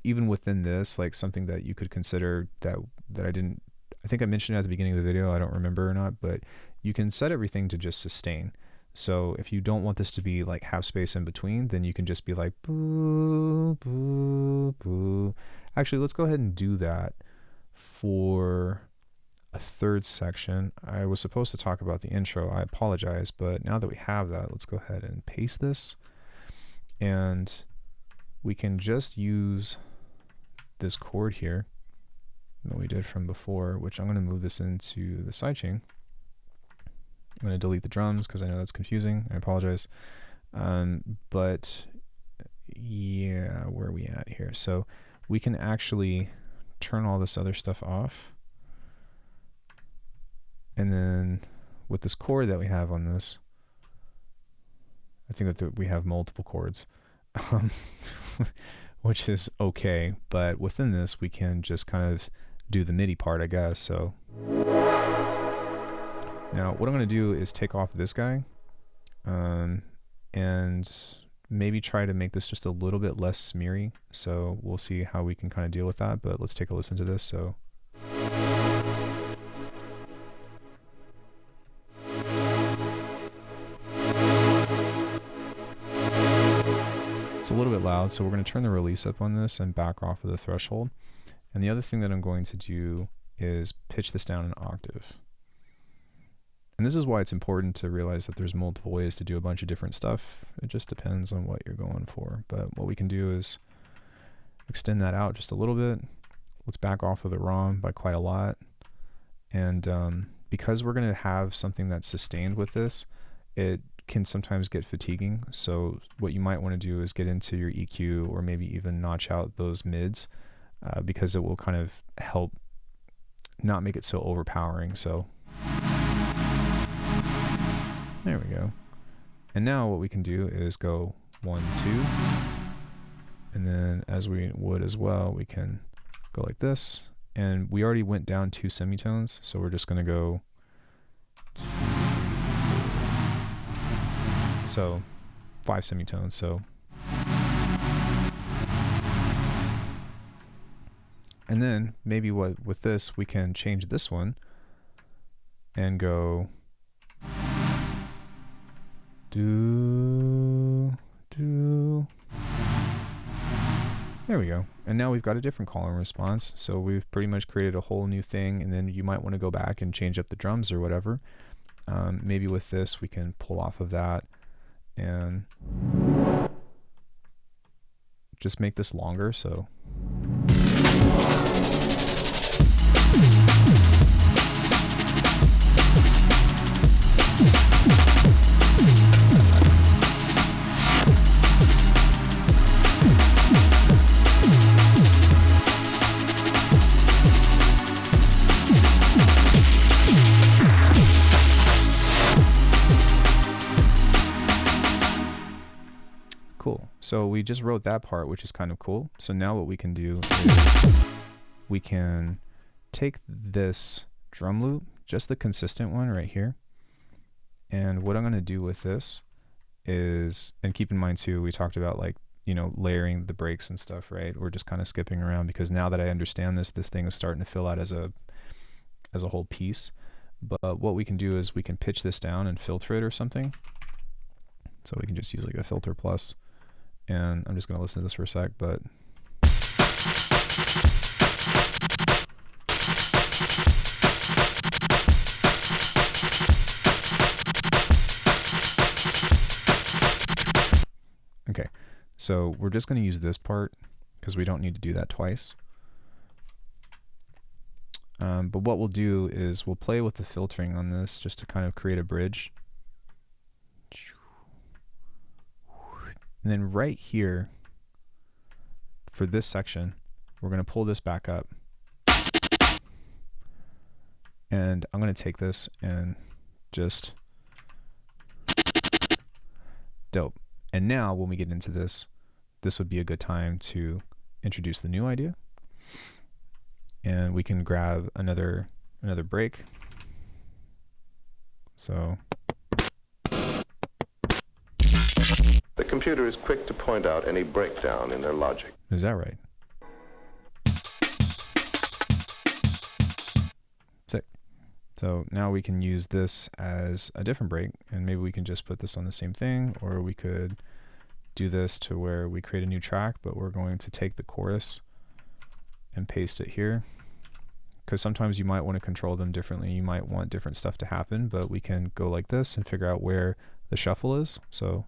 even within this, like something that you could consider that I think I mentioned at the beginning of the video, I don't remember or not, but you can set everything to just sustain. So if you don't want this to be like have space in between, then you can just be like boo boo boo. Actually, let's go ahead and do that for a third section. I was supposed to talk about the intro, I apologize, but now that we have that, let's go ahead and paste this, and we can just use this chord here that we did from before, which I'm going to move this into the sidechain. I'm going to delete the drums because I know that's confusing. I apologize. But yeah, where are we at here? So we can actually turn all this other stuff off. And then with this chord that we have on this, I think that we have multiple chords, which is okay. But within this, we can just kind of do the MIDI part, I guess. So now what I'm going to do is take off this guy and maybe try to make this just a little bit less smeary. So we'll see how we can kind of deal with that, but let's take a listen to this. So it's a little bit loud, so we're going to turn the release up on this and back off of the threshold. And the other thing that I'm going to do is pitch this down an octave. And this is why it's important to realize that there's multiple ways to do a bunch of different stuff. It just depends on what you're going for. But what we can do is extend that out just a little bit. Let's back off of the ROM by quite a lot. And because we're going to have something that's sustained with this, it can sometimes get fatiguing. So what you might want to do is get into your EQ, or maybe even notch out those mids, because it will kind of help not make it so overpowering. So There we go. And now what we can do is go 1, 2. And then as we would as well, we can go like this. And we already went down 2 semitones, so we're just going to go. So 5 semitones. So. And then maybe with this, we can change this one and go do. There we go. And now we've got a different call and response. So we've pretty much created a whole new thing, and then you might want to go back and change up the drums or whatever. Maybe with this, we can pull off of that and just make this longer. So. Cool. So we just wrote that part, which is kind of cool. So now what we can do is we can take this drum loop, just the consistent one right here. And what I'm going to do with this is, and keep in mind too, we talked about like, you know, layering the breaks and stuff, right? We're just kind of skipping around because now that I understand this thing is starting to fill out as a whole piece. But what we can do is we can pitch this down and filter it or something. So we can just use like a filter plus. And I'm just going to listen to this for a sec, but. Okay, so we're just going to use this part because we don't need to do that twice. But what we'll do is we'll play with the filtering on this just to kind of create a bridge. And then right here, for this section, we're going to pull this back up. And I'm going to take this and just dope. And now when we get into this, this would be a good time to introduce the new idea. And we can grab another break. So the computer is quick to point out any breakdown in their logic. Is that right? Sick. So now we can use this as a different break, and maybe we can just put this on the same thing, or we could do this to where we create a new track, but we're going to take the chorus and paste it here. Because sometimes you might want to control them differently. You might want different stuff to happen, but we can go like this and figure out where the shuffle is. So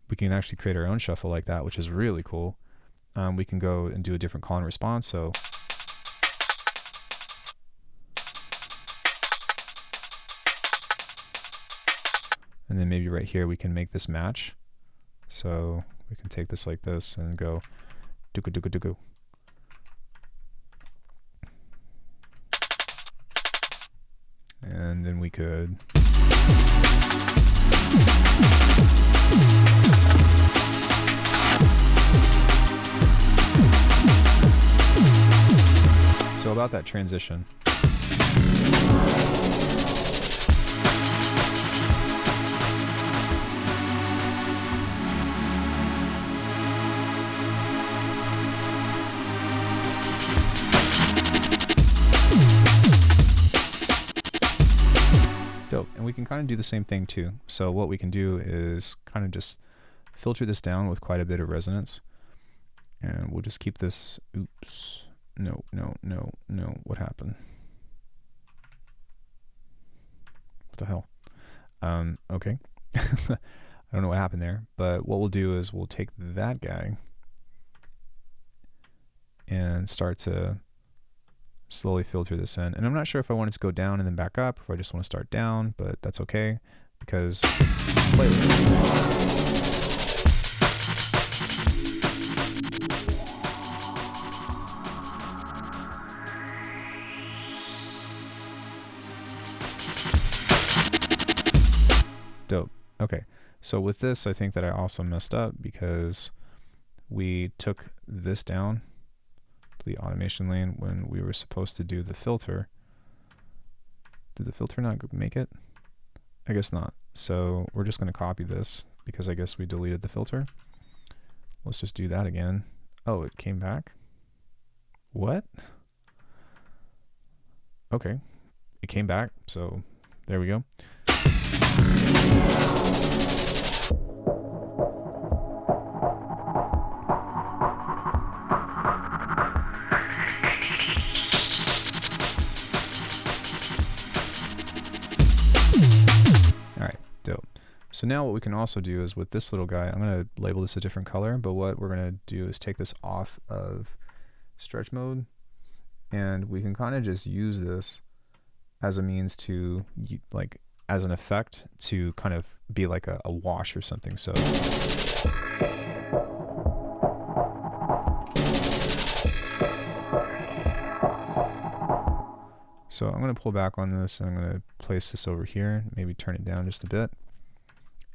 we can actually create our own shuffle like that, which is really cool. We can go and do a different call and response. So and then maybe right here we can make this match. So we can take this like this and go dooku dooku dooku. And then we could so about that transition. Dope. And we can kind of do the same thing too. So what we can do is kind of just filter this down with quite a bit of resonance. And we'll just keep this, oops, no, what happened? What the hell? Okay. I don't know what happened there, but what we'll do is we'll take that guy and start to slowly filter this in. And I'm not sure if I want it to go down and then back up, or if I just want to start down, but that's okay because play with it. Okay, so with this, I think that I also messed up because we took this down to the automation lane when we were supposed to do the filter. Did the filter not make it? I guess not. So we're just going to copy this because I guess we deleted the filter. Let's just do that again. Oh, it came back? What? Okay, it came back, so there we go. All right, dope. So now what we can also do is with this little guy, I'm going to label this a different color, but what we're going to do is take this off of stretch mode, and we can kind of just use this as a means to, like, as an effect to kind of be like a wash or something. So I'm going to pull back on this, and I'm going to place this over here, maybe turn it down just a bit.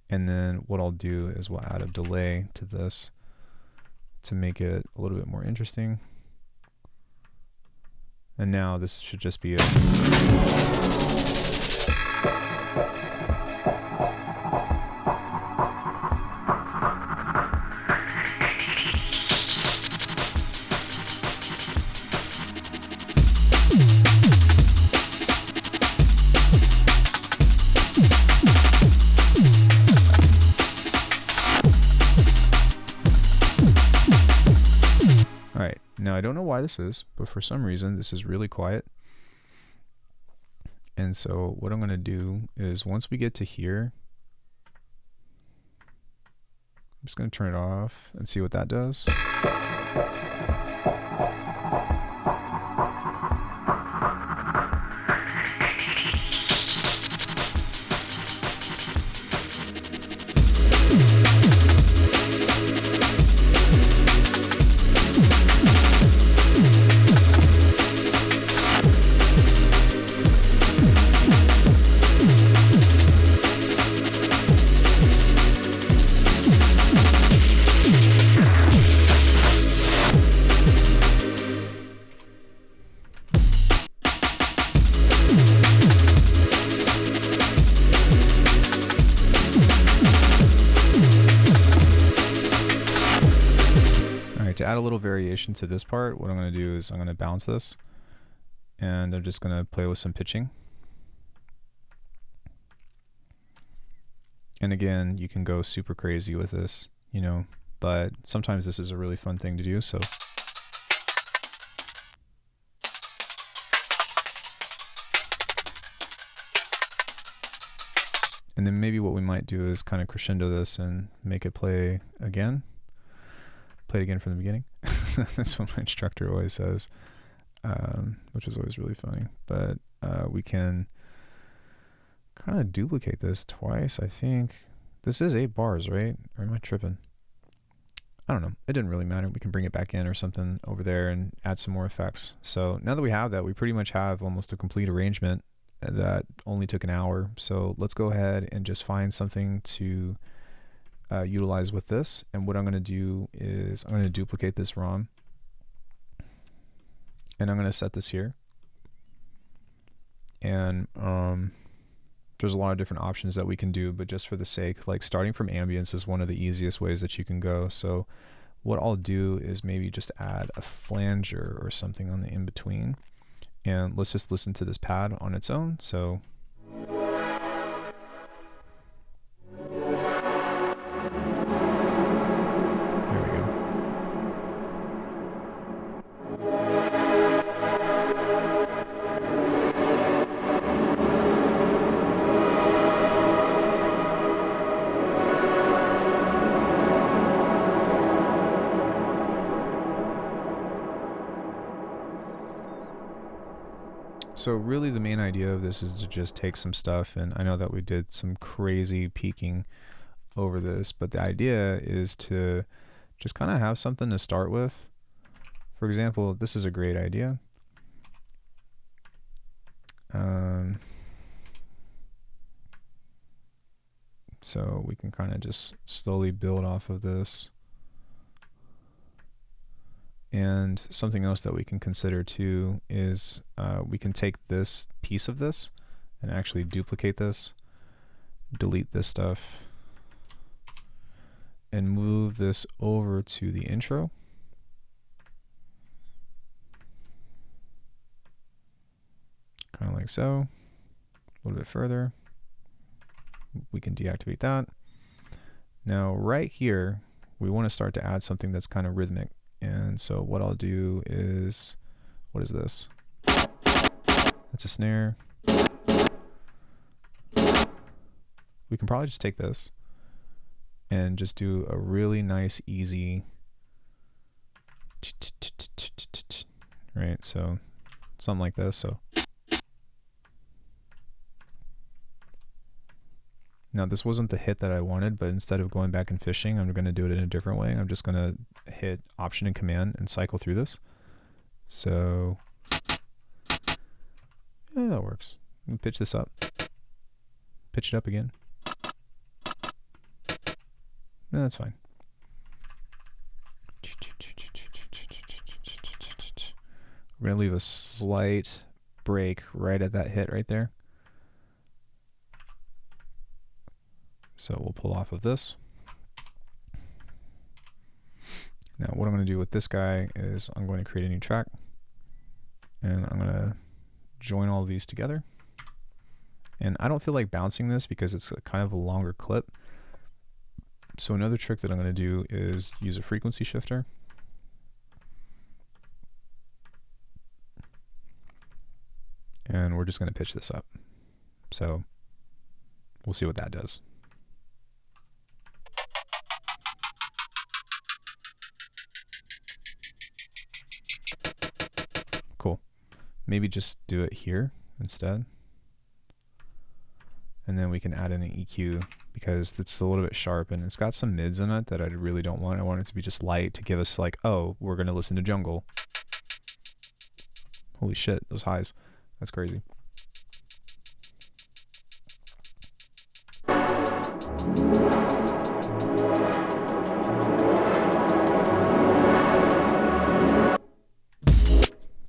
And then what I'll do is we'll add a delay to this to make it a little bit more interesting. And now this should just be a Now, I don't know why this is, but for some reason, this is really quiet. And so what I'm going to do is once we get to here, I'm just going to turn it off and see what that does. To add a little variation to this part, what I'm going to do is I'm going to bounce this, and I'm just going to play with some pitching. And again, you can go super crazy with this, you know, but sometimes this is a really fun thing to do. So and then maybe what we might do is kind of crescendo this and make it play again. Play it again from the beginning. That's what my instructor always says, which is always really funny. But we can kind of duplicate this twice, I think. This is 8 bars, right? Or am I tripping? I don't know. It didn't really matter. We can bring it back in or something over there and add some more effects. So now that we have that, we pretty much have almost a complete arrangement that only took an hour. So let's go ahead and just find something to utilize with this. And what I'm going to do is I'm going to duplicate this ROM, and I'm going to set this here. And there's a lot of different options that we can do, but just for the sake, like starting from ambience is one of the easiest ways that you can go. So what I'll do is maybe just add a flanger or something on the in between, and let's just listen to this pad on its own. So So really the main idea of this is to just take some stuff, and I know that we did some crazy peaking over this, but the idea is to just kind of have something to start with. For example, this is a great idea. So we can kind of just slowly build off of this. And something else that we can consider too is we can take this piece of this and actually duplicate this, delete this stuff, and move this over to the intro. Kind of like so. A little bit further. We can deactivate that. Now right here, we want to start to add something that's kind of rhythmic. And so what I'll do is, what is this? That's a snare. We can probably just take this and just do a really nice, easy, right? So something like this. So now this wasn't the hit that I wanted, but instead of going back and fishing, I'm going to do it in a different way. I'm just going to hit Option and Command and cycle through this. So yeah, that works. Pitch this up. Pitch it up again. No, that's fine. We're going to leave a slight break right at that hit right there. So we'll pull off of this. Now what I'm going to do with this guy is I'm going to create a new track. And I'm going to join all of these together. And I don't feel like bouncing this because it's kind of a longer clip. So another trick that I'm going to do is use a frequency shifter. And we're just going to pitch this up. So we'll see what that does. Cool. Maybe just do it here instead. And then we can add in an EQ because it's a little bit sharp and it's got some mids in it that I really don't want. I want it to be just light to give us like, oh, we're going to listen to jungle. Holy shit, those highs. That's crazy.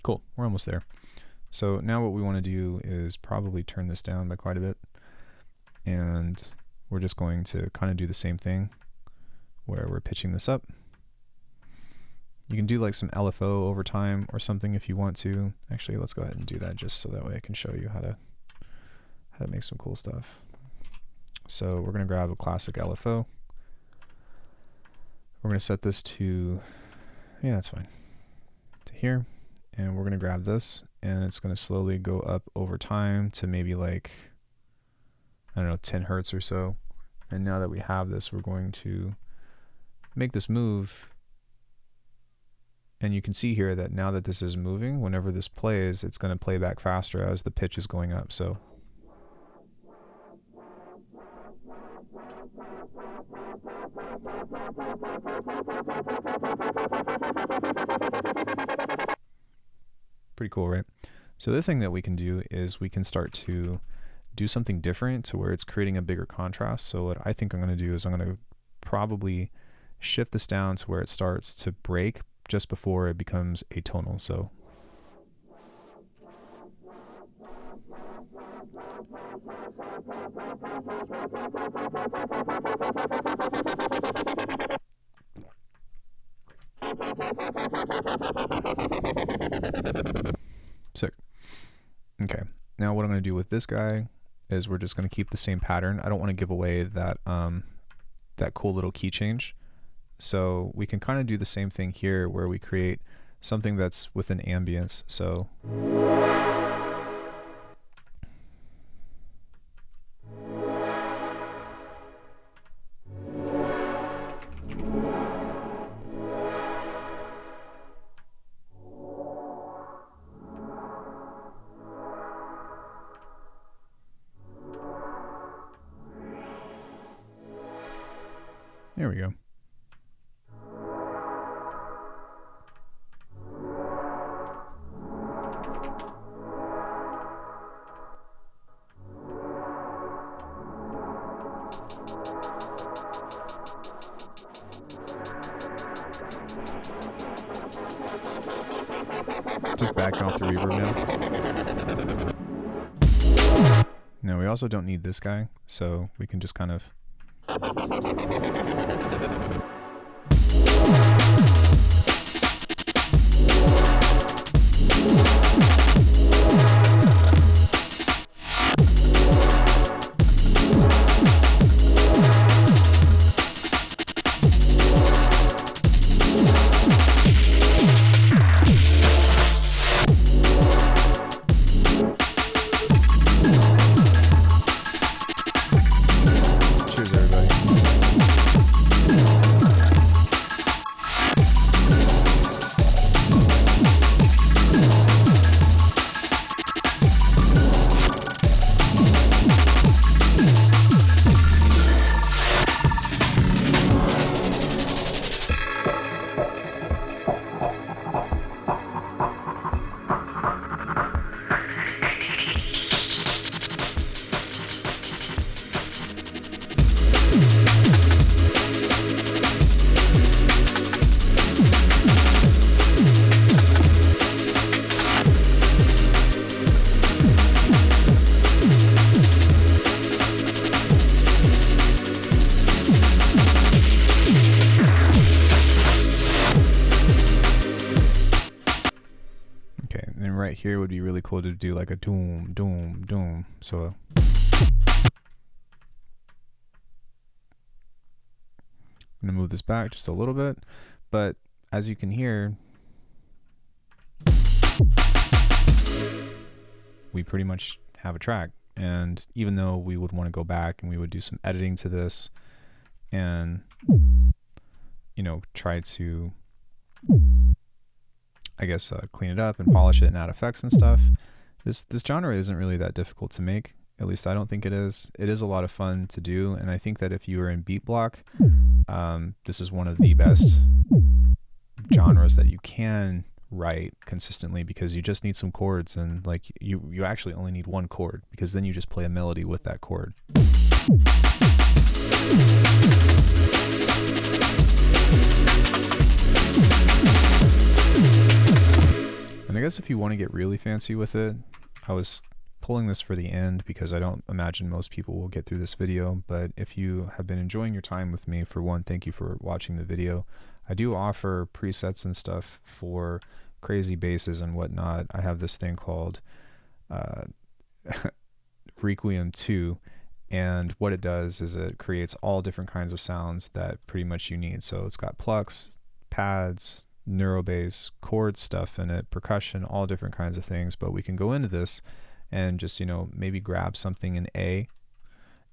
Cool, we're almost there. So now what we want to do is probably turn this down by quite a bit. And we're just going to kind of do the same thing where we're pitching this up. You can do like some LFO over time or something if you want to. Actually, let's go ahead and do that just so that way I can show you how to make some cool stuff. So we're going to grab a classic LFO. We're going to set this to, yeah, that's fine, to here. And we're going to grab this and it's going to slowly go up over time to maybe like, I don't know, 10 hertz or so. And now that we have this, we're going to make this move. And you can see here that now that this is moving, whenever this plays, it's going to play back faster as the pitch is going up. So pretty cool, right? So the other thing that we can do is we can start to do something different to where it's creating a bigger contrast. So what I think I'm going to do is I'm going to probably shift this down to where it starts to break just before it becomes atonal. So sick. Okay, now what I'm going to do with this guy is we're just going to keep the same pattern. I don't want to give away that that cool little key change. So we can kind of do the same thing here where we create something that's within ambience. So there we go. Just backing off the reverb now. Now we also don't need this guy, so we can just kind of here would be really cool to do like a doom, doom, doom. So I'm going to move this back just a little bit, but as you can hear, we pretty much have a track. And even though we would want to go back and we would do some editing to this and, you know, try to, I guess, clean it up and polish it and add effects and stuff, this genre isn't really that difficult to make. At least I don't think it is. It is a lot of fun to do, and I think that if you are in beat block, this is one of the best genres that you can write consistently, because you just need some chords, and like you actually only need one chord, because then you just play a melody with that chord. And I guess if you want to get really fancy with it, I was pulling this for the end because I don't imagine most people will get through this video, but if you have been enjoying your time with me, for one, thank you for watching the video. I do offer presets and stuff for crazy basses and whatnot. I have this thing called Requiem 2, and what it does is it creates all different kinds of sounds that pretty much you need. So it's got plucks, pads, neurobass, chord stuff in it, percussion, all different kinds of things. But we can go into this and just, you know, maybe grab something in A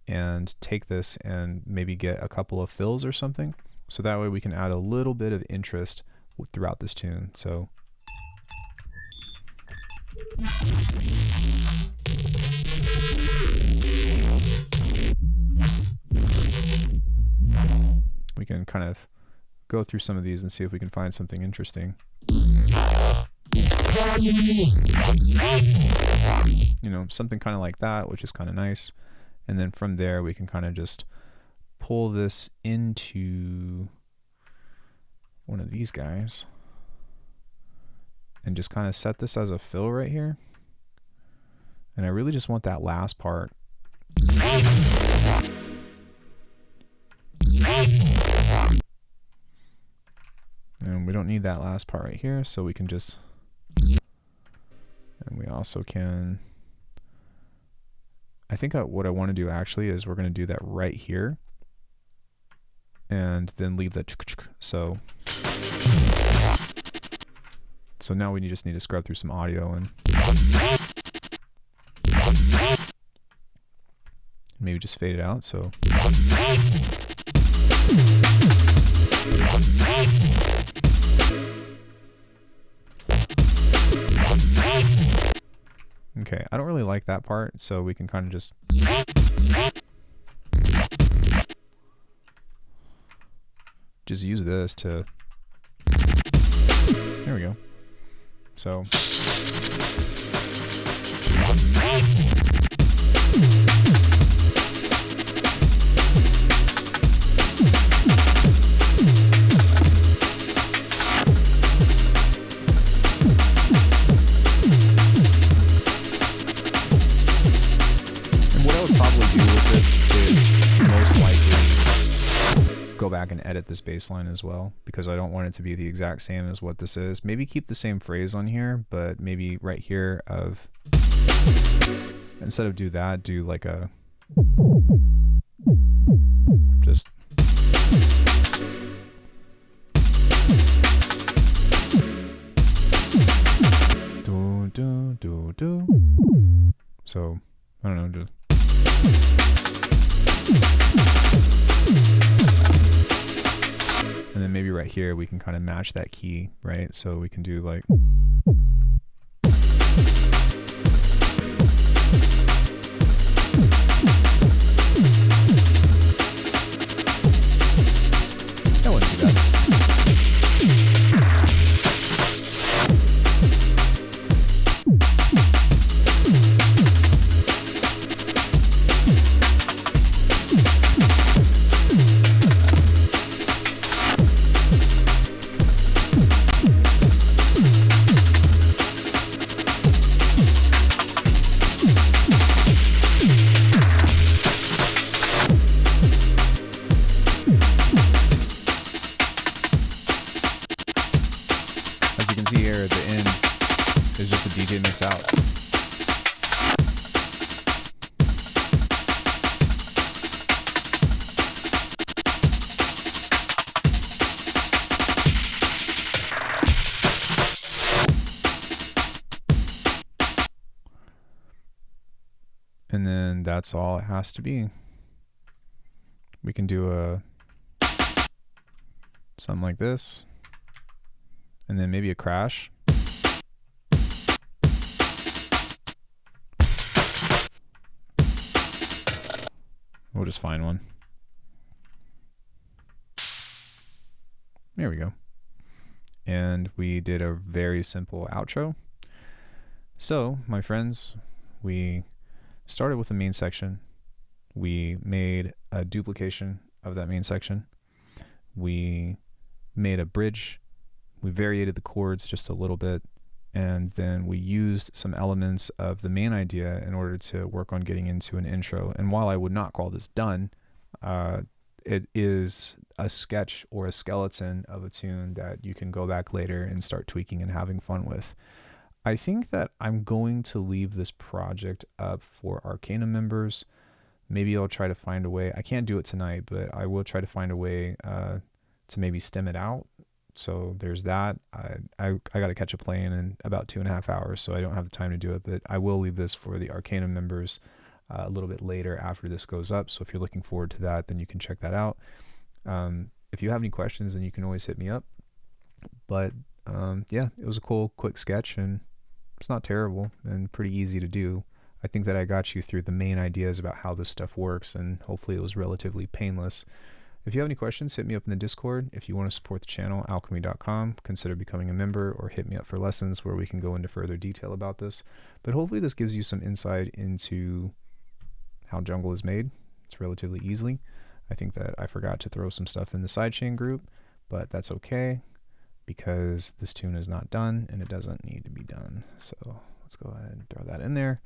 and take this and maybe get a couple of fills or something. So that way we can add a little bit of interest throughout this tune. So we can kind of go through some of these and see if we can find something interesting. You know, something kind of like that, which is kind of nice. And then from there we can kind of just pull this into one of these guys and just kind of set this as a fill right here. And I really just want that last part. And we don't need that last part right here, so we can just, and we also can, I think what I want to do actually is we're going to do that right here and then leave that. So now we just need to scrub through some audio and maybe just fade it out. So okay, I don't really like that part, so we can kind of just use this to, there we go. So to edit this bass line as well, because I don't want it to be the exact same as what this is. Maybe keep the same phrase on here, but maybe right here instead of do that, do like a just do. So I don't know, just and then maybe right here we can kind of match that key, right? So we can do like that wouldn't be bad. And then that's all it has to be. We can do something like this, and then maybe a crash. We'll just find one. There we go. And we did a very simple outro. So, my friends, we started with the main section. We made a duplication of that main section. We made a bridge. We variated the chords just a little bit. And then we used some elements of the main idea in order to work on getting into an intro. And while I would not call this done, it is a sketch or a skeleton of a tune that you can go back later and start tweaking and having fun with. I think that I'm going to leave this project up for ARCANUM members. Maybe I'll try to find a way. I can't do it tonight, but I will try to find a way to maybe stem it out. So there's that. I got to catch a plane in about 2.5 hours, so I don't have the time to do it. But I will leave this for the ARCANUM members a little bit later after this goes up. So if you're looking forward to that, then you can check that out. If you have any questions, then you can always hit me up. But yeah, it was a cool, quick sketch, and it's not terrible and pretty easy to do. I think that I got you through the main ideas about how this stuff works, and hopefully it was relatively painless. If you have any questions, hit me up in the Discord. If you want to support the channel, alchemy.com, consider becoming a member, or hit me up for lessons where we can go into further detail about this. But hopefully this gives you some insight into how jungle is made. It's relatively easily. I think that I forgot to throw some stuff in the sidechain group, but that's okay because this tune is not done and it doesn't need to be done. So let's go ahead and throw that in there.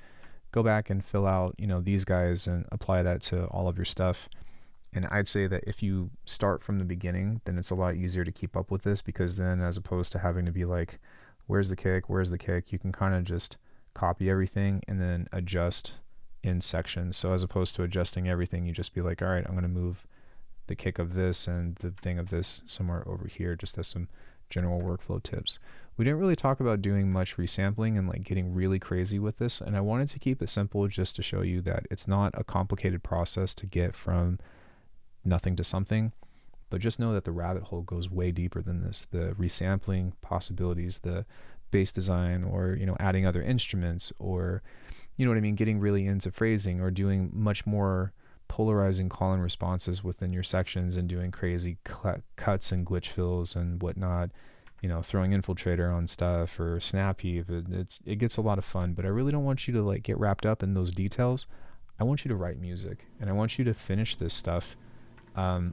Go back and fill out, these guys and apply that to all of your stuff. And I'd say that if you start from the beginning, then it's a lot easier to keep up with this, because then as opposed to having to be like, where's the kick, you can kind of just copy everything and then adjust in sections. So as opposed to adjusting everything, you just be like, all right, I'm going to move the kick of this and the thing of this somewhere over here, just as some general workflow tips. We didn't really talk about doing much resampling and like getting really crazy with this. And I wanted to keep it simple just to show you that it's not a complicated process to get from nothing to something, but just know that the rabbit hole goes way deeper than this. The resampling possibilities, the bass design, or adding other instruments, or getting really into phrasing, or doing much more polarizing call and responses within your sections, and doing crazy cuts and glitch fills and whatnot, throwing infiltrator on stuff or snap heap. It gets a lot of fun, but I really don't want you to like get wrapped up in those details. I want you to write music, and I want you to finish this stuff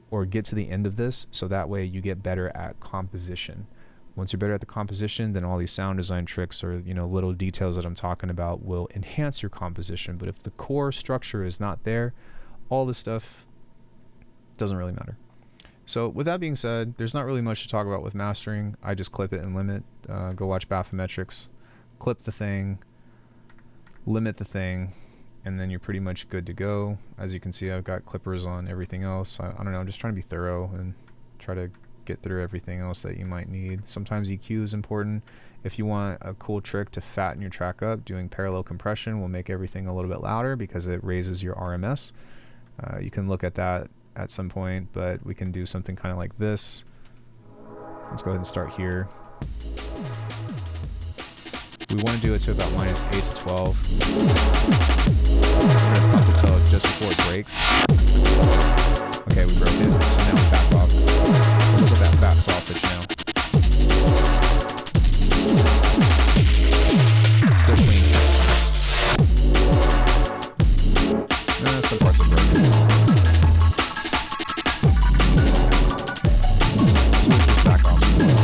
or get to the end of this, so that way you get better at composition. Once you're better at the composition, then all these sound design tricks or little details that I'm talking about will enhance your composition. But if the core structure is not there, all this stuff doesn't really matter. So with that being said, there's not really much to talk about with mastering. I just clip it and limit. Go watch Bathymetrics, clip the thing, limit the thing, and then you're pretty much good to go. As you can see, I've got clippers on everything else. I don't know, I'm just trying to be thorough and try to get through everything else that you might need. Sometimes EQ is important. If you want a cool trick to fatten your track up, doing parallel compression will make everything a little bit louder because it raises your RMS. You can look at that at some point, but we can do something kind of like this. Let's go ahead and start here. We want to do it to about -8 to 12. We're going to pump it till just before it breaks. Okay, we broke it, so now we back off. Look at that fat sausage now. It's still clean. Some parts are broken. So we'll just back off some more.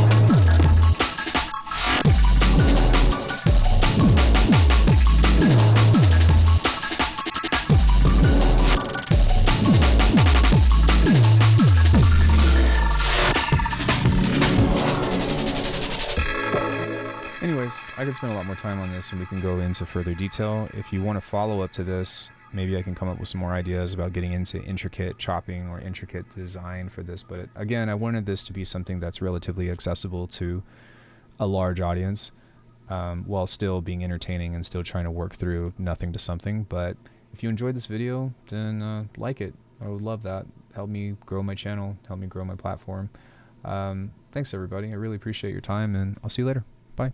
Anyways, I could spend a lot more time on this and we can go into further detail. If you want to follow up to this, maybe I can come up with some more ideas about getting into intricate chopping or intricate design for this. But again, I wanted this to be something that's relatively accessible to a large audience, while still being entertaining and still trying to work through nothing to something. But if you enjoyed this video, then like it. I would love that. Help me grow my channel, help me grow my platform. Thanks everybody. I really appreciate your time, and I'll see you later. Bye.